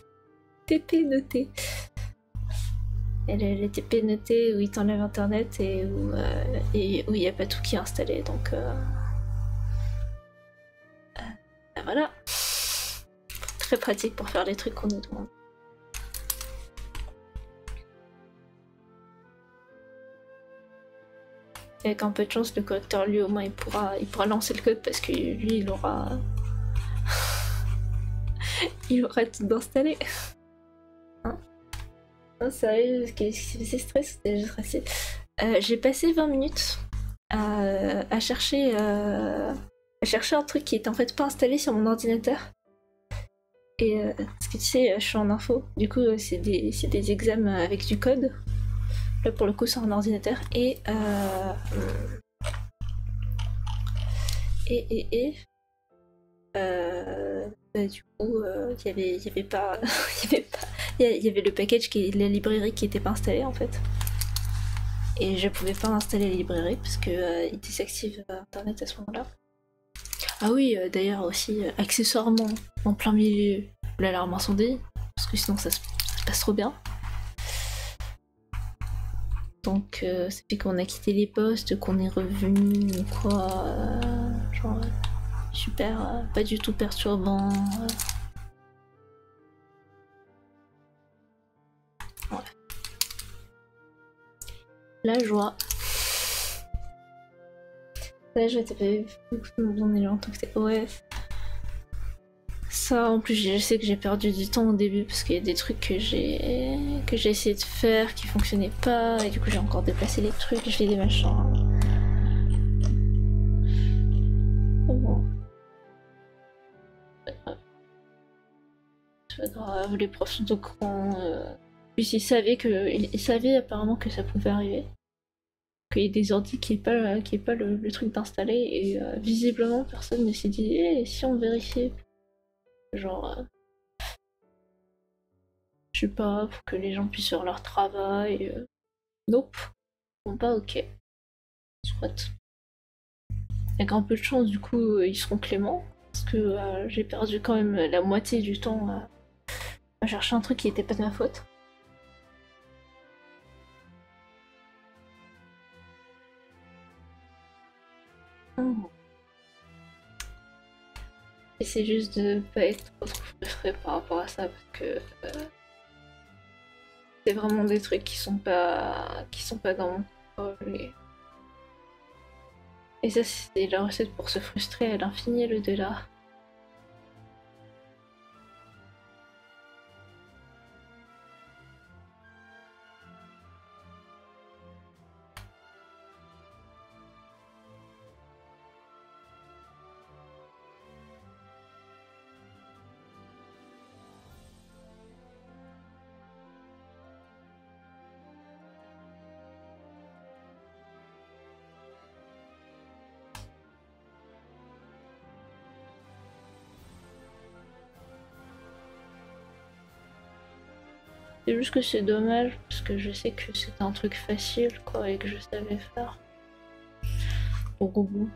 TP noté. Les TP notés où il t'enlève internet et où il n'y a pas tout qui est installé, donc voilà. Très pratique pour faire les trucs qu'on nous demande. Et avec un peu de chance, le correcteur lui au moins il pourra lancer le code parce que lui il aura tout installé. Hein? Non, sérieux, c'est stress, j'ai stressé. J'ai passé 20 minutes à chercher à chercher un truc qui était en fait pas installé sur mon ordinateur. Et parce que tu sais, je suis en info, du coup c'est des examens avec du code. Là pour le coup sur un ordinateur. Du coup, il y avait pas, il y avait le package la librairie qui était pas installée en fait. Et je pouvais pas installer la librairie parce que il désactive internet à ce moment-là. Ah oui, d'ailleurs aussi, accessoirement, en plein milieu, l'alarme incendie, parce que sinon ça se passe trop bien. Donc ça fait qu'on a quitté les postes, qu'on est revenu, quoi, genre super, pas du tout perturbant. Voilà. La joie. La joie, t'as pas vu on est longtemps que t'es. Ouais. Ça, en plus, je sais que j'ai perdu du temps au début parce qu'il y a des trucs que j'ai essayé de faire qui fonctionnaient pas et du coup j'ai encore déplacé les trucs, je fais des machins. Bon. C'est pas grave, les profs sont au courant. Puis ils savaient apparemment que ça pouvait arriver. Qu'il y ait des ordi qui n'aient pas le truc d'installer et visiblement personne ne s'est dit si on vérifiait. Genre, je sais pas, pour que les gens puissent faire leur travail. Nope. Bon, pas ok. Soit. Avec un peu de chance, du coup, ils seront cléments. Parce que j'ai perdu quand même la moitié du temps à chercher un truc qui était pas de ma faute. Mmh. Et c'est juste de pas être trop frustré par rapport à ça parce que c'est vraiment des trucs qui sont pas dans mon contrôle. Et ça, c'est la recette pour se frustrer à l'infini et l'au-delà. C'est juste que c'est dommage parce que je sais que c'était un truc facile quoi et que je savais faire. Au bout.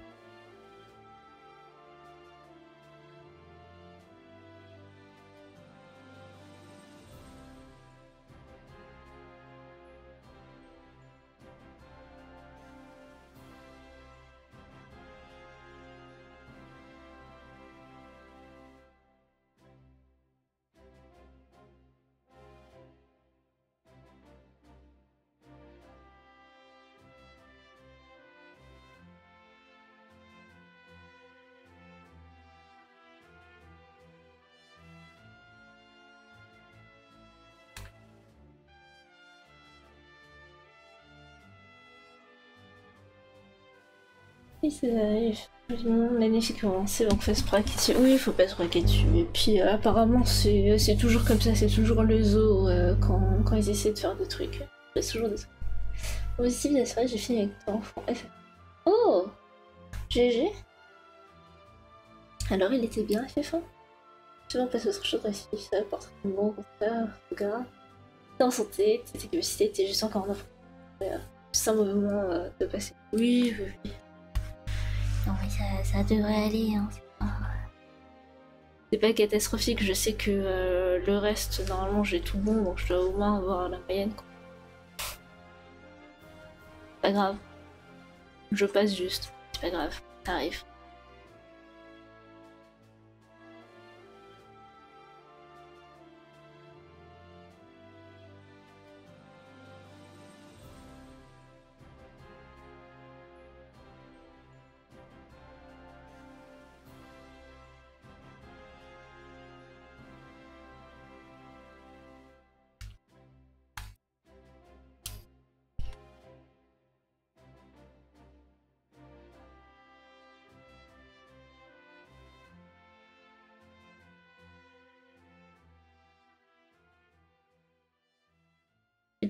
Oui, ça arrive. L'année qui commencé, on fait se braquer dessus. Oui, il faut pas se braquer dessus. Et puis apparemment, c'est toujours comme ça, c'est toujours le zoo quand ils essaient de faire des trucs. C'est toujours des trucs. Moi aussi, c'est vrai, j'ai fini avec ton enfant. Oh GG. Alors, il était bien, FF1. Je vais en passer à autre chose aussi. Ça apporte un bon contraire, regarde. T'es en santé, tes capacités, t'es juste encore en offre. C'est un mauvais moment de passer. Oui, oui, oui. Non, mais ça devrait aller, hein. C'est pas catastrophique, je sais que le reste, normalement, j'ai tout bon, donc je dois au moins avoir la moyenne, quoi. Pas grave. Je passe juste. C'est pas grave. Ça arrive.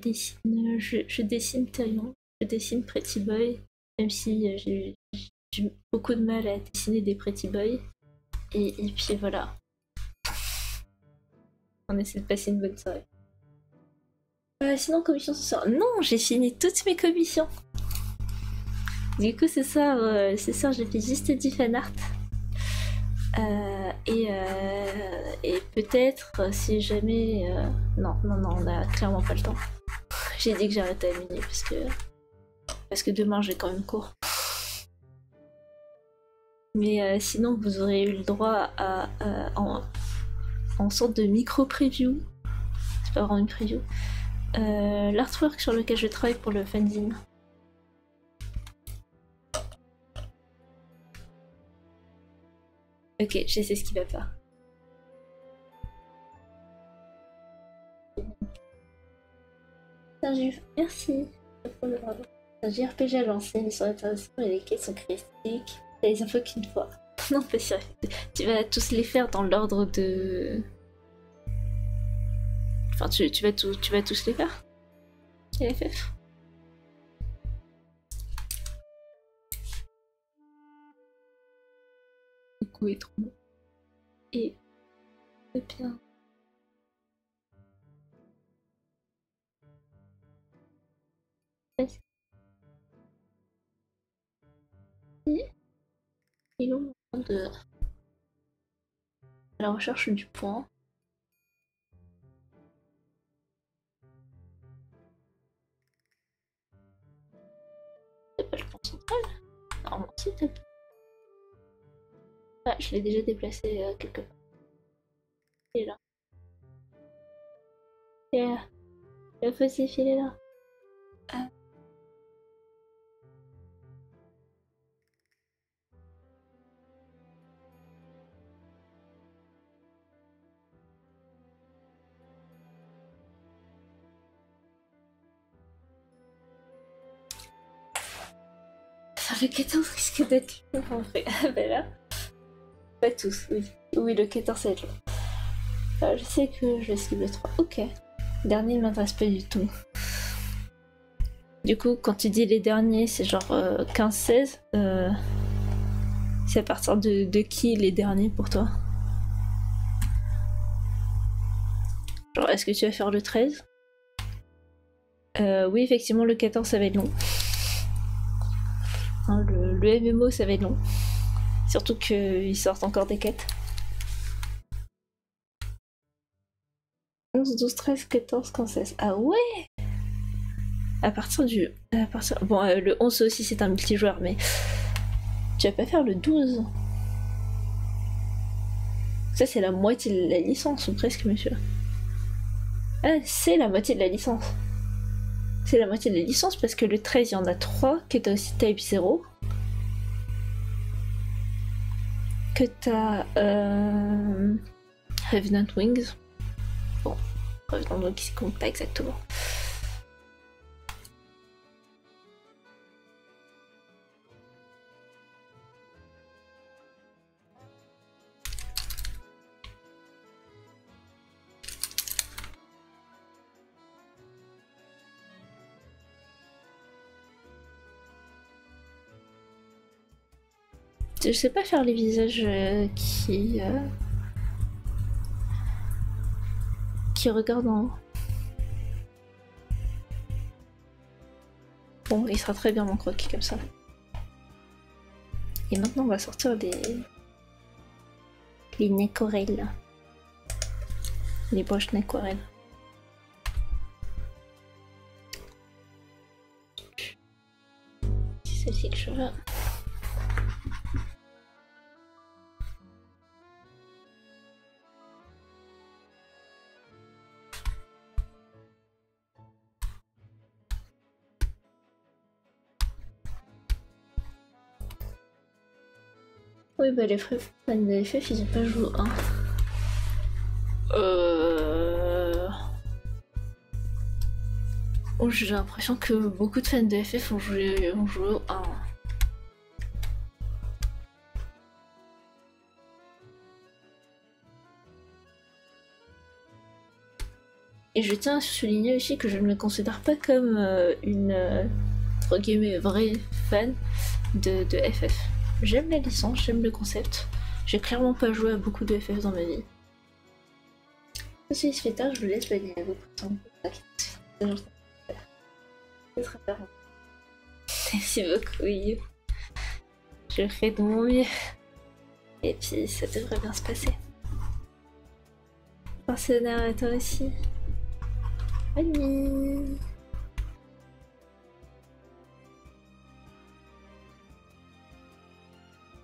je dessine Taillon, je dessine Pretty Boy, même si j'ai beaucoup de mal à dessiner des Pretty Boys. Et puis voilà. On essaie de passer une bonne soirée. Sinon, commission ce soir. Non, j'ai fini toutes mes commissions. Du coup, ce soir, j'ai fait juste du fan art. Et peut-être, si jamais... Non, on a clairement pas le temps. J'ai dit que j'arrêtais à minuit parce que demain j'ai quand même cours. Mais sinon, vous aurez eu le droit à en sorte de micro-preview. C'est pas vraiment une preview. L'artwork sur lequel je travaille pour le fanzine. Ok, je sais ce qui va pas. Merci pour le bravo. Un JRPG à lancer, mais sont intéressants et les quêtes sont critiques. T'as les infos qu'une fois. Non, pas sûr. Tu vas tous les faire dans l'ordre de... Enfin, tu vas tous les faire. LFF. Le coup est trop bon. Et... c'est bien. Et on de... à la recherche du point. C'est pas le point central. Normalement, si, t'as... Ah, je l'ai déjà déplacé quelque part. Il est là. Il est là. Le fossif, il est là. Ah. Enfin, le 14 risque d'être long en vrai. Ah bah là. Pas tous, oui. Oui, le 14 ça va être long. Je sais que je skip le 3. Ok. Le dernier ne m'intéresse pas du tout. Du coup, quand tu dis les derniers, c'est genre 15-16. C'est à partir de qui les derniers pour toi? Genre, est-ce que tu vas faire le 13? Oui, effectivement, le 14 ça va être long. Hein, le MMO ça va être long. Surtout qu'ils sortent encore des quêtes. 11, 12, 13, 14, 15, 16. Ah ouais! À partir du... Bon, le 11 aussi c'est un multijoueur, mais... Tu vas pas faire le 12? Ça c'est la moitié de la licence, ou presque, monsieur. Ah, c'est la moitié de la licence. C'est la moitié de la licence parce que le 13, il y en a 3, que t'as aussi Type 0. Que t'as Revenant Wings. Bon, Revenant Wings, il compte pas exactement. Je sais pas faire les visages qui regardent en haut. Bon, il sera très bien mon croquis comme ça. Et maintenant on va sortir les Necorel. Les broches Necorel. C'est celle-ci que je veux. Oui, bah les fans de FF, ils ont pas joué au 1. Oh, j'ai l'impression que beaucoup de fans de FF ont joué au 1. Et je tiens à souligner aussi que je ne me considère pas comme une entre guillemets vraie fan de FF. J'aime la licence, j'aime le concept. J'ai clairement pas joué à beaucoup de FF dans ma vie. Si il se fait tard, je le laisse pas, il y a beaucoup de temps. C'est très bien. Merci beaucoup, You. Je ferai de mon mieux. Et puis ça devrait bien se passer. Pensionnaire à toi aussi. Bonne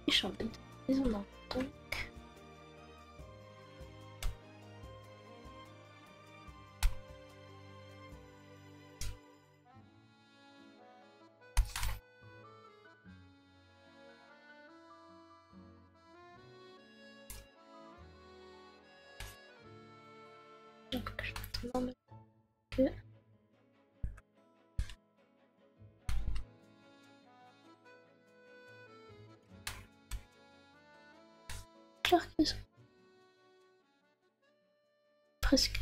je suis en train de maison dans le truc. Donc je vais te demander que... Claire que ça. Presque.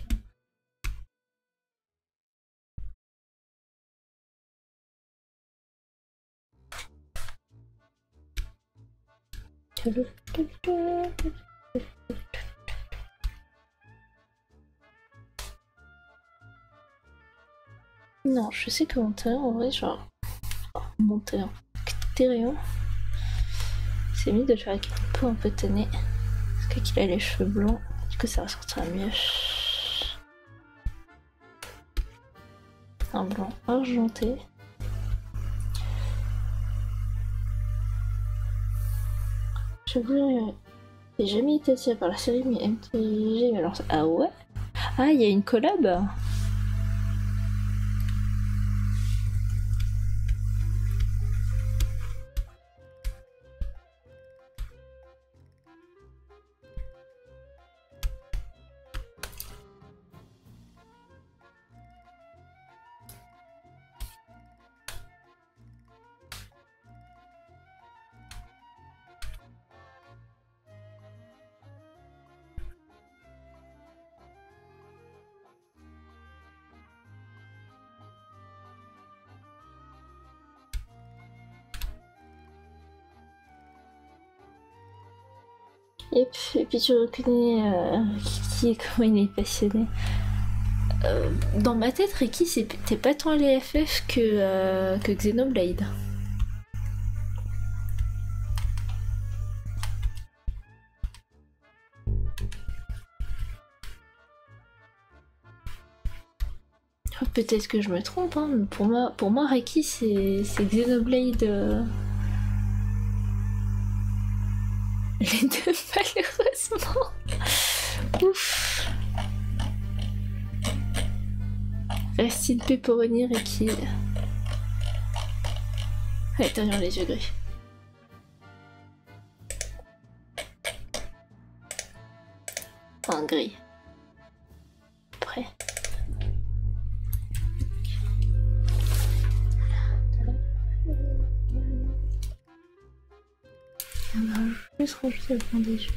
Non, je sais que mon terrain, en vrai, genre... Oh, mon terrain. C'est mieux de le faire avec une peau un peu tannée. Parce qu'il a les cheveux blancs, du coup ça ressortira mieux. Un blanc argenté. J'avoue, j'ai jamais été attirée par la série, mais MTG m'a lancé. Ah ouais? Ah, il y a une collab? Et puis tu reconnais comment il est passionné. Dans ma tête, Ricky, t'es pas tant les FF que Xenoblade. Oh, peut-être que je me trompe, hein, mais pour moi Ricky, c'est Xenoblade. Les deux, malheureusement. Ouf. Reste in paix pour revenir et qui... Allez, t'as bien les yeux gris. Enfin, gris. Prêt. On va juste rajouter le fond des yeux.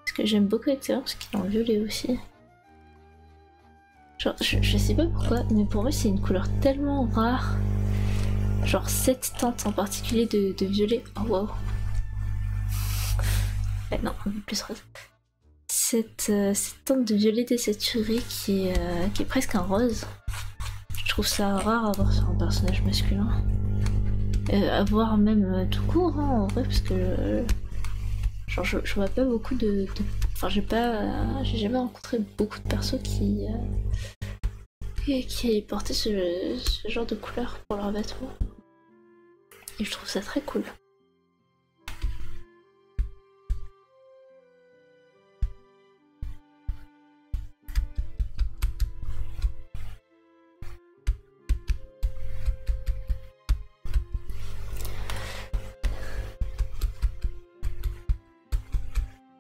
Ce que j'aime beaucoup avec Terror, c'est qu'il est en violet aussi. Genre, je sais pas pourquoi, mais pour moi c'est une couleur tellement rare. Genre cette teinte en particulier de violet. Oh wow. Non, un peu plus rose. Cette teinte de violet désaturé qui est presque un rose. Je trouve ça rare à voir sur un personnage masculin. À voir même tout court, hein, en vrai, parce que genre je vois pas beaucoup de... Enfin, j'ai jamais rencontré beaucoup de persos qui portaient ce genre de couleur pour leurs vêtements. Et je trouve ça très cool.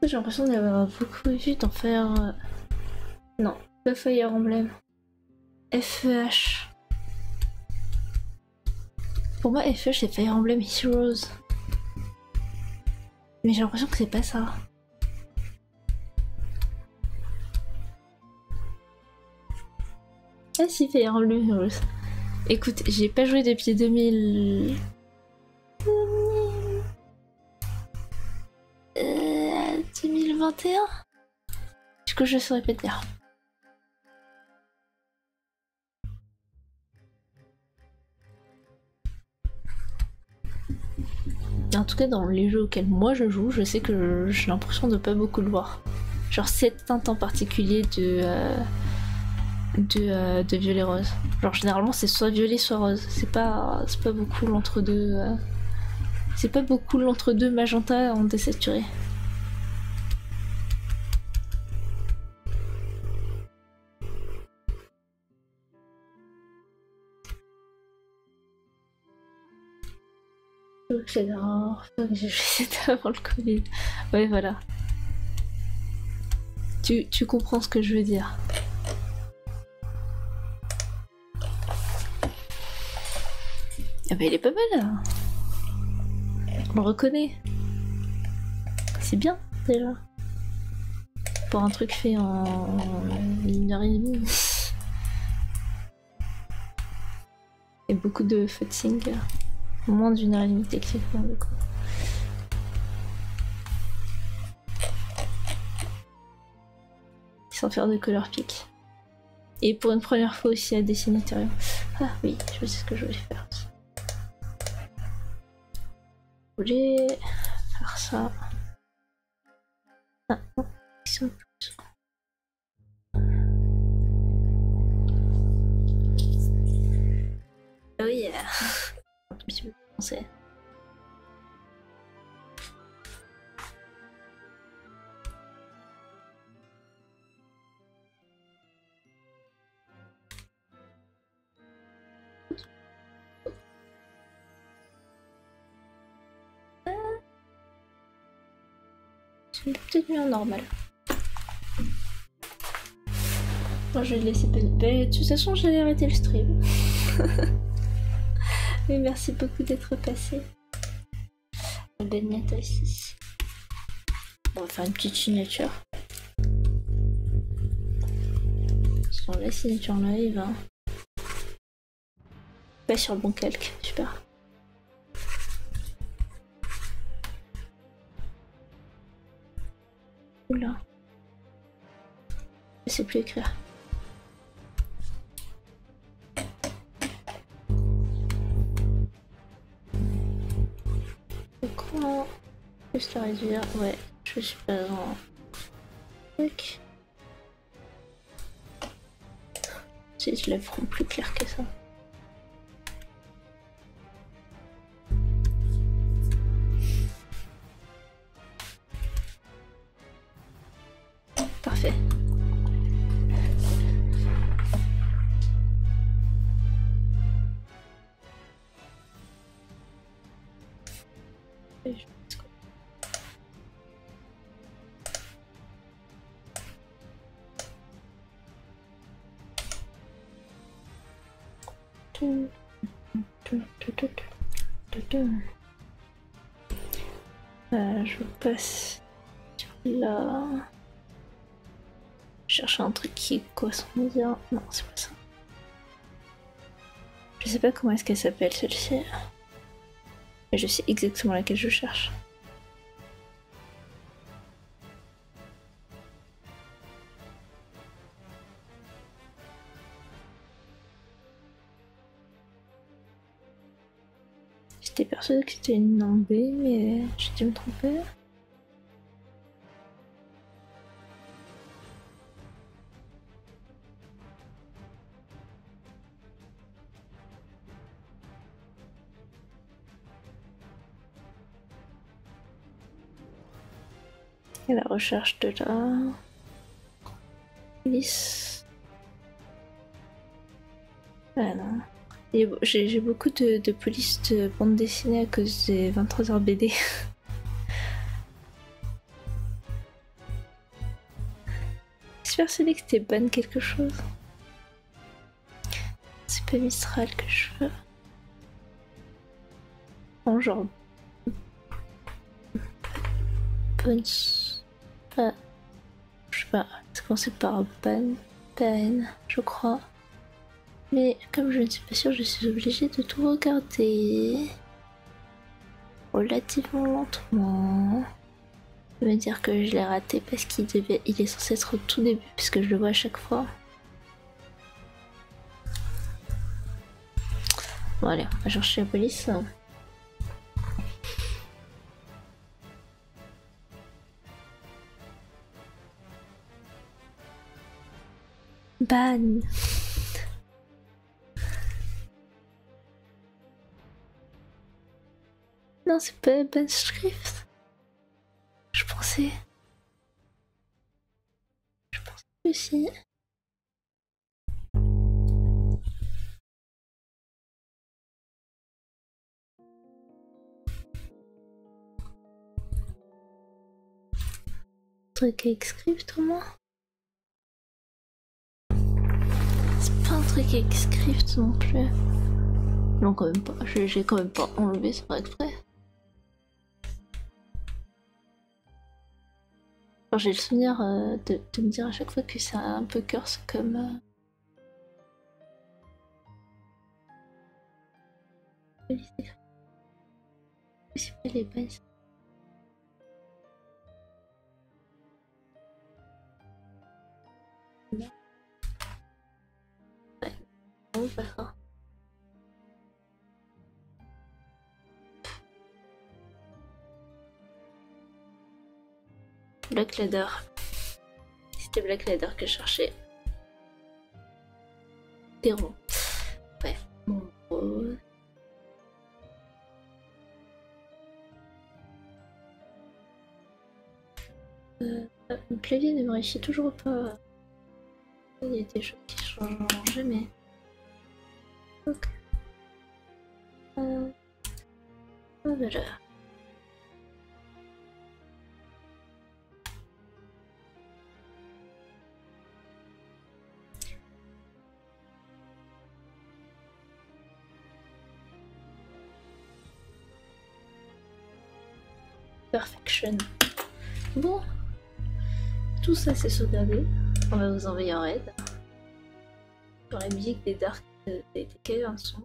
que j'ai l'impression d'avoir beaucoup vu d'en faire... Non, pas Fire Emblem. FEH. Pour moi, FEH c'est Fire Emblem Heroes. Mais j'ai l'impression que c'est pas ça. Ah si, Fire Emblem Heroes. Écoute, j'ai pas joué depuis 2021. Du coup, je saurais pas te dire. En tout cas, dans les jeux auxquels moi je joue, je sais que j'ai l'impression de pas beaucoup le voir. Genre cette teinte en particulier de violet rose. Genre généralement c'est soit violet soit rose. C'est pas beaucoup l'entre-deux. C'est pas beaucoup l'entre-deux magenta en désaturé. C'est la dernière fois que j'ai joué, c'était avant le Covid. Ouais, voilà. Tu comprends ce que je veux dire. Ah bah il est pas mal là. On le reconnaît. C'est bien déjà. Pour un truc fait en 1h30. Et beaucoup de footing. Moins d'1h30 techniquement du coup. Sans faire de color pick. Et pour une première fois aussi à dessiner Ethereum. Ah oui, je sais ce que je voulais faire aussi. Je voulais faire ça. Ah non, ils sont plus. Oh yeah. Un tout petit peu français. C'est peut-être mieux en normal. Moi je vais le laisser pénible. De toute façon j'allais arrêter le stream. Mais merci beaucoup d'être passé. Benetta ici. On va faire une petite signature. Sans la signature en live. Hein. Pas sur le bon calque, super. Oula. Je sais plus écrire. Comment juste la réduire? Ouais, je suis pas dans truc. Si je la ferai plus clair que ça. Parfait. Je passe sur là. Je cherche un truc qui correspond bien. Non, c'est pas ça. Je sais pas comment est-ce qu'elle s'appelle celle-ci. Mais je sais exactement laquelle je cherche. J'étais persuadée que c'était une lambée, mais j'ai dû me tromper. Et la recherche de la police. Ah non. J'ai beaucoup de police de bande dessinée à cause des 23h BD. Je suis persuadée que c'était ban quelque chose. C'est pas Mistral que je veux. Bon, genre. Bonne. Pas. Je sais pas. Ça commence par ban. Ban, je crois. Mais comme je ne suis pas sûre, je suis obligée de tout regarder. Relativement lentement. Je vais me dire que je l'ai raté parce il est censé être au tout début, puisque je le vois à chaque fois. Bon allez, on va chercher la police. Ban. Non, c'est pas ban Schrift. Je pensais aussi. Truc avec Script au moins. C'est pas un truc avec Script non plus. Non, quand même pas. J'ai quand même pas enlevé sans exprès. J'ai le souvenir de me dire à chaque fois que c'est un peu curse comme. C'est pas les bases. Ouais, on va ça. Black Ladder. C'était Black Ladder que je cherchais. Terreau. Ouais, mon rose. Mon clavier ne me réussit toujours pas. Il y a des choses qui changent jamais. Ok. Voilà. Perfection. Bon, tout ça c'est sauvegardé. On va vous envoyer en raid. Sur la musique des Dark des un son.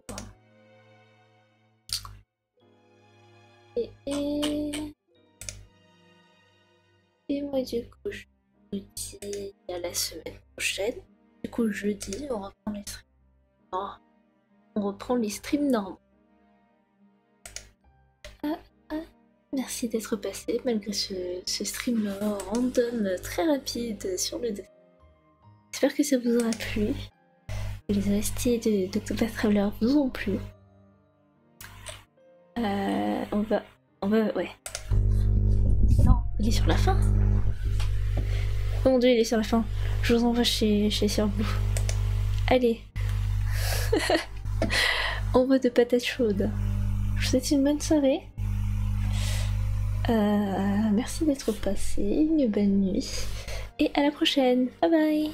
Et moi du coup je vous dis à la semaine prochaine. Du coup jeudi on reprend les streams. Oh, on reprend les streams normaux. Merci d'être passé malgré ce stream random très rapide sur le dessin. J'espère que ça vous aura plu. Que les OST d'Octopath Traveler vous ont plu. On va, ouais. Non, il est sur la fin. Oh mon dieu, il est sur la fin. Je vous envoie chez Surblue. Allez. Envoi de patates chaudes. Je vous souhaite une bonne soirée. Merci d'être passé, une bonne nuit et à la prochaine, bye bye.